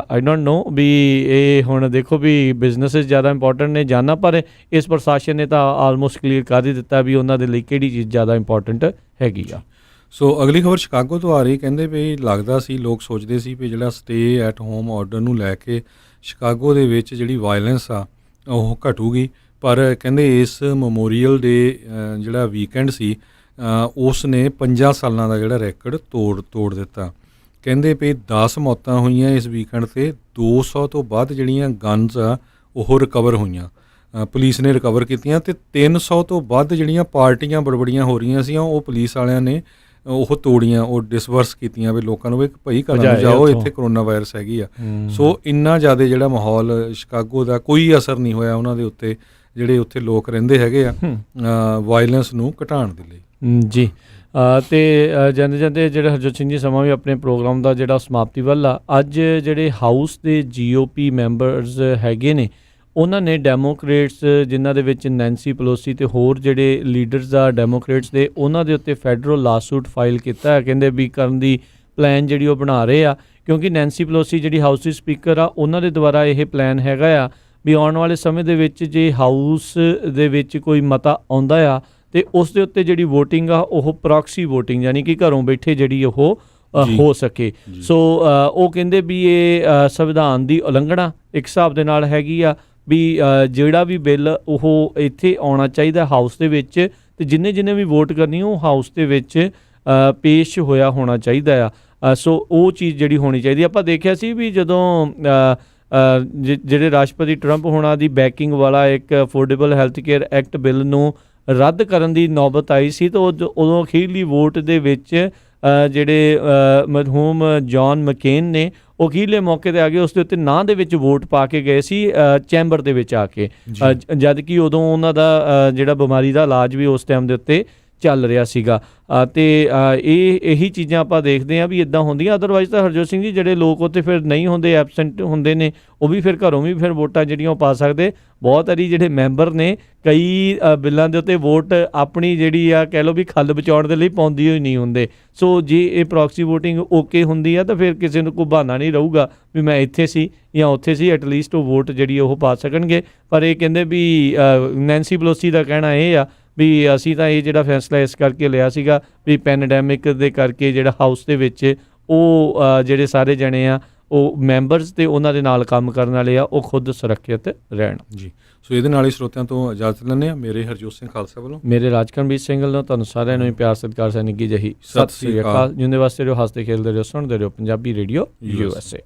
ਆਈ ਡੋਂਟ ਨੋ ਵੀ ਇਹ ਹੁਣ ਦੇਖੋ ਵੀ ਬਿਜ਼ਨਸਿਸ ਜ਼ਿਆਦਾ ਇੰਪੋਰਟੈਂਟ ਨੇ ਜਾਨਾ, ਪਰ ਇਸ ਪ੍ਰਸ਼ਾਸਨ ਨੇ ਤਾਂ ਆਲਮੋਸਟ ਕਲੀਅਰ ਕਰ ਹੀ ਦਿੱਤਾ ਵੀ ਉਹਨਾਂ ਦੇ ਲਈ ਕਿਹੜੀ ਚੀਜ਼ ਜ਼ਿਆਦਾ ਇੰਪੋਰਟੈਂਟ ਹੈਗੀ ਆ। ਸੋ ਅਗਲੀ ਖਬਰ ਸ਼ਿਕਾਗੋ ਤੋਂ ਆ ਰਹੀ। ਕਹਿੰਦੇ ਵੀ ਲੱਗਦਾ ਸੀ, ਲੋਕ ਸੋਚਦੇ ਸੀ ਵੀ ਜਿਹੜਾ ਸਟੇ ਐਟ ਹੋਮ ਆਰਡਰ ਨੂੰ ਲੈ ਕੇ ਸ਼ਿਕਾਗੋ ਦੇ ਵਿੱਚ ਜਿਹੜੀ ਵਾਇਲੈਂਸ ਆ ਉਹ ਘਟੂਗੀ, ਪਰ ਕਹਿੰਦੇ ਇਸ ਮੈਮੋਰੀਅਲ ਡੇ ਜਿਹੜਾ ਵੀਕਐਂਡ ਸੀ ਉਸ ਨੇ 50 ਸਾਲਾਂ ਦਾ ਜਿਹੜਾ ਰੈਕਡ ਤੋੜ ਦਿੱਤਾ। ਕਹਿੰਦੇ ਵੀ 10 ਮੌਤਾਂ ਹੋਈਆਂ ਇਸ ਵੀਕਐਂਡ 'ਤੇ, 200 ਤੋਂ ਵੱਧ ਜਿਹੜੀਆਂ ਗਨਸ ਆ ਉਹ ਰਿਕਵਰ ਹੋਈਆਂ, ਪੁਲਿਸ ਨੇ ਰਿਕਵਰ ਕੀਤੀਆਂ, ਤੇ 300 ਤੋਂ ਵੱਧ ਜਿਹੜੀਆਂ ਪਾਰਟੀਆਂ ਬੜਬੜੀਆਂ ਹੋ ਰਹੀਆਂ ਸੀ ਉਹ ਪੁਲਿਸ ਵਾਲਿਆਂ ਨੇ ਉਹ ਤੋੜੀਆਂ, ਉਹ ਡਿਸਵਰਸ ਕੀਤੀਆਂ ਵੀ ਲੋਕਾਂ ਨੂੰ ਵੀ ਭਾਈ ਘਰਾਂ ਨੂੰ ਜਾਓ, ਇੱਥੇ ਕਰੋਨਾ ਵਾਇਰਸ ਹੈਗੀ ਆ। ਸੋ ਇੰਨਾ ਜ਼ਿਆਦਾ ਜਿਹੜਾ ਮਾਹੌਲ ਸ਼ਿਕਾਗੋ ਦਾ ਕੋਈ ਅਸਰ ਨਹੀਂ ਹੋਇਆ ਉਹਨਾਂ ਦੇ ਉੱਤੇ, ਜਿਹੜੇ ਉੱਥੇ ਲੋਕ ਰਹਿੰਦੇ ਹੈਗੇ ਆ ਵਾਇਲੈਂਸ ਨੂੰ ਘਟਾਉਣ ਦੇ ਲਈ। ਜੀ ਤੇ ਜਾਂਦੇ ਜਾਂਦੇ ਜਿਹੜੇ ਹਰਜੋਤ ਸਿੰਘ ਜੀ ਸਮਾਂ ਵੀ ਆਪਣੇ ਪ੍ਰੋਗਰਾਮ ਦਾ ਜਿਹੜਾ ਸਮਾਪਤੀ ਵੱਲ ਆ। ਅੱਜ ਜਿਹੜੇ ਹਾਊਸ ਦੇ GOP ਮੈਂਬਰਸ ਹੈਗੇ ਨੇ ਉਹਨਾਂ ਨੇ ਡੈਮੋਕ੍ਰੇਟਸ ਜਿਨ੍ਹਾਂ ਦੇ ਵਿੱਚ ਨੈਂਸੀ ਪਲੋਸੀ ਤੇ ਹੋਰ ਜਿਹੜੇ ਲੀਡਰਸ ਆ ਡੈਮੋਕ੍ਰੇਟਸ ਦੇ, ਉਹਨਾਂ ਦੇ ਉੱਤੇ ਫੈਡਰਲ ਲਾਸੂਟ ਫਾਈਲ ਕੀਤਾ ਹੈ। ਕਹਿੰਦੇ ਵੀ ਕਰਨ ਦੀ ਪਲਾਨ ਜਿਹੜੀ ਉਹ ਬਣਾ ਰਹੇ ਆ, ਕਿਉਂਕਿ ਨੈਂਸੀ ਪਲੋਸੀ ਜਿਹੜੀ ਹਾਊਸ ਦੀ ਸਪੀਕਰ ਆ ਉਹਨਾਂ ਦੇ ਦੁਆਰਾ ਇਹ ਪਲਾਨ ਹੈਗਾ ਆ ਵੀ ਆਉਣ ਵਾਲੇ ਸਮੇਂ ਦੇ ਵਿੱਚ ਜੇ ਹਾਊਸ ਦੇ ਵਿੱਚ ਕੋਈ ਮਤਾ ਆਉਂਦਾ ਆ ਤੇ ਉਸ ਦੇ ਉੱਤੇ ਜਿਹੜੀ ਵੋਟਿੰਗ ਆ ਉਹ ਪ੍ਰੋਕਸੀ ਵੋਟਿੰਗ ਯਾਨੀ ਕਿ ਘਰੋਂ ਬੈਠੇ ਜਿਹੜੀ ਉਹ ਹੋ ਸਕੇ। ਸੋ ਉਹ ਕਹਿੰਦੇ ਵੀ ਇਹ ਸੰਵਿਧਾਨ ਦੀ ਉਲੰਘਣਾ ਇੱਕ ਹਿਸਾਬ ਦੇ ਨਾਲ ਹੈਗੀ ਆ ਵੀ ਜਿਹੜਾ ਵੀ ਬਿੱਲ ਉਹ ਇੱਥੇ ਆਉਣਾ ਚਾਹੀਦਾ ਹਾਊਸ ਦੇ ਵਿੱਚ, ਤੇ ਜਿੰਨੇ ਵੀ ਵੋਟ ਕਰਨੀ ਉਹ ਹਾਊਸ ਦੇ ਵਿੱਚ ਪੇਸ਼ ਹੋਇਆ ਹੋਣਾ ਚਾਹੀਦਾ ਆ। ਸੋ ਉਹ ਚੀਜ਼ ਜਿਹੜੀ ਹੋਣੀ ਚਾਹੀਦੀ। ਆਪਾਂ ਦੇਖਿਆ ਸੀ ਵੀ ਜਦੋਂ ਜਿਹੜੇ ਰਾਸ਼ਟਰਪਤੀ ਟਰੰਪ ਹੋਣਾ ਦੀ ਬੈਕਿੰਗ ਵਾਲਾ ਇੱਕ affordable health care act bill ਨੂੰ ਰੱਦ ਕਰਨ ਦੀ ਨੌਬਤ ਆਈ ਸੀ, ਤਾਂ ਉਦੋਂ ਅਖੀਰਲੀ ਵੋਟ ਦੇ ਵਿੱਚ ਜਿਹੜੇ ਮਰਹੂਮ ਜੌਨ ਮਕੇਨ ਨੇ ਉਹ ਅਖੀਰਲੇ ਮੌਕੇ 'ਤੇ ਆ ਗਏ, ਉਸ ਦੇ ਉੱਤੇ ਨਾਂ ਦੇ ਵਿੱਚ ਵੋਟ ਪਾ ਕੇ ਗਏ ਸੀ ਚੈਂਬਰ ਦੇ ਵਿੱਚ ਆ ਕੇ, ਜਦ ਕਿ ਉਦੋਂ ਉਹਨਾਂ ਦਾ ਜਿਹੜਾ ਬਿਮਾਰੀ ਦਾ ਇਲਾਜ ਵੀ ਉਸ ਟਾਈਮ ਦੇ ਉੱਤੇ ਚੱਲ ਰਿਹਾ ਸੀਗਾ। ਅਤੇ ਇਹੀ ਚੀਜ਼ਾਂ ਆਪਾਂ ਦੇਖਦੇ ਹਾਂ ਵੀ ਇੱਦਾਂ ਹੁੰਦੀਆਂ। ਅਦਰਵਾਈਜ਼ ਤਾਂ ਹਰਜੋਤ ਸਿੰਘ ਜੀ ਜਿਹੜੇ ਲੋਕ ਉੱਥੇ ਫਿਰ ਨਹੀਂ ਹੁੰਦੇ, ਐਬਸੈਂਟ ਹੁੰਦੇ ਨੇ, ਉਹ ਵੀ ਫਿਰ ਘਰੋਂ ਵੀ ਫਿਰ ਵੋਟਾਂ ਜਿਹੜੀਆਂ ਉਹ ਪਾ ਸਕਦੇ। ਬਹੁਤ ਸਾਰੀ ਜਿਹੜੇ ਮੈਂਬਰ ਨੇ ਕਈ ਬਿੱਲਾਂ ਦੇ ਉੱਤੇ ਵੋਟ ਆਪਣੀ ਜਿਹੜੀ ਆ ਕਹਿ ਲਓ ਵੀ ਖੱਲ ਬਚਾਉਣ ਦੇ ਲਈ ਪਾਉਂਦੀ ਹੋਈ ਨਹੀਂ ਹੁੰਦੇ। ਸੋ ਜੇ ਇਹ ਪ੍ਰੋਕਸੀ ਵੋਟਿੰਗ ਓਕੇ ਹੁੰਦੀ ਆ ਤਾਂ ਫਿਰ ਕਿਸੇ ਨੂੰ ਕੋਈ ਬਹਾਨਾ ਨਹੀਂ ਰਹੂਗਾ ਵੀ ਮੈਂ ਇੱਥੇ ਸੀ ਜਾਂ ਉੱਥੇ ਸੀ, ਐਟਲੀਸਟ ਉਹ ਵੋਟ ਜਿਹੜੀ ਉਹ ਪਾ ਸਕਣਗੇ। ਪਰ ਇਹ ਕਹਿੰਦੇ ਵੀ ਨੈਂਸੀ ਪਲੋਸੀ ਦਾ ਕਹਿਣਾ ਇਹ ਆ ਵੀ ਅਸੀਂ ਤਾਂ ਇਹ ਜਿਹੜਾ ਫੈਸਲਾ ਇਸ ਕਰਕੇ ਲਿਆ ਸੀਗਾ ਵੀ ਪੈਂਡੈਮਿਕ ਦੇ ਕਰਕੇ ਜਿਹੜਾ ਹਾਊਸ ਦੇ ਵਿੱਚ ਉਹ ਜਿਹੜੇ ਸਾਰੇ ਜਣੇ ਆ ਉਹ ਮੈਂਬਰਸ ਤੇ ਉਹਨਾਂ ਦੇ ਨਾਲ ਕੰਮ ਕਰਨ ਵਾਲੇ ਆ ਉਹ ਖੁਦ ਸੁਰੱਖਿਅਤ ਰਹਿਣ ਜੀ। ਸੋ ਇਹਦੇ ਨਾਲ ਹੀ ਸਰੋਤਿਆਂ ਤੋਂ ਇਜਾਜ਼ਤ ਲੈਂਦੇ ਹਾਂ। ਮੇਰੇ ਹਰਜੋਤ ਸਿੰਘ ਖਾਲਸਾ ਵੱਲੋਂ, ਮੇਰੇ ਰਾਜਕਰਮਜੀਤ ਸਿੰਘ ਵੱਲੋਂ ਤੁਹਾਨੂੰ ਸਾਰਿਆਂ ਨੂੰ ਪਿਆਰ ਸਤਿਕਾਰ ਸੈਨਿਕੀ ਜਹੀ ਸਤਿ ਸ੍ਰੀ ਅਕਾਲ। ਜਿਉਂਦੇ ਵਾਸਤੇ ਰਹੋ, ਹੱਸਦੇ ਖੇਡਦੇ ਰਹੋ, ਸੁਣਦੇ ਰਹੋ ਪੰਜਾਬੀ ਰੇਡੀਓ USA।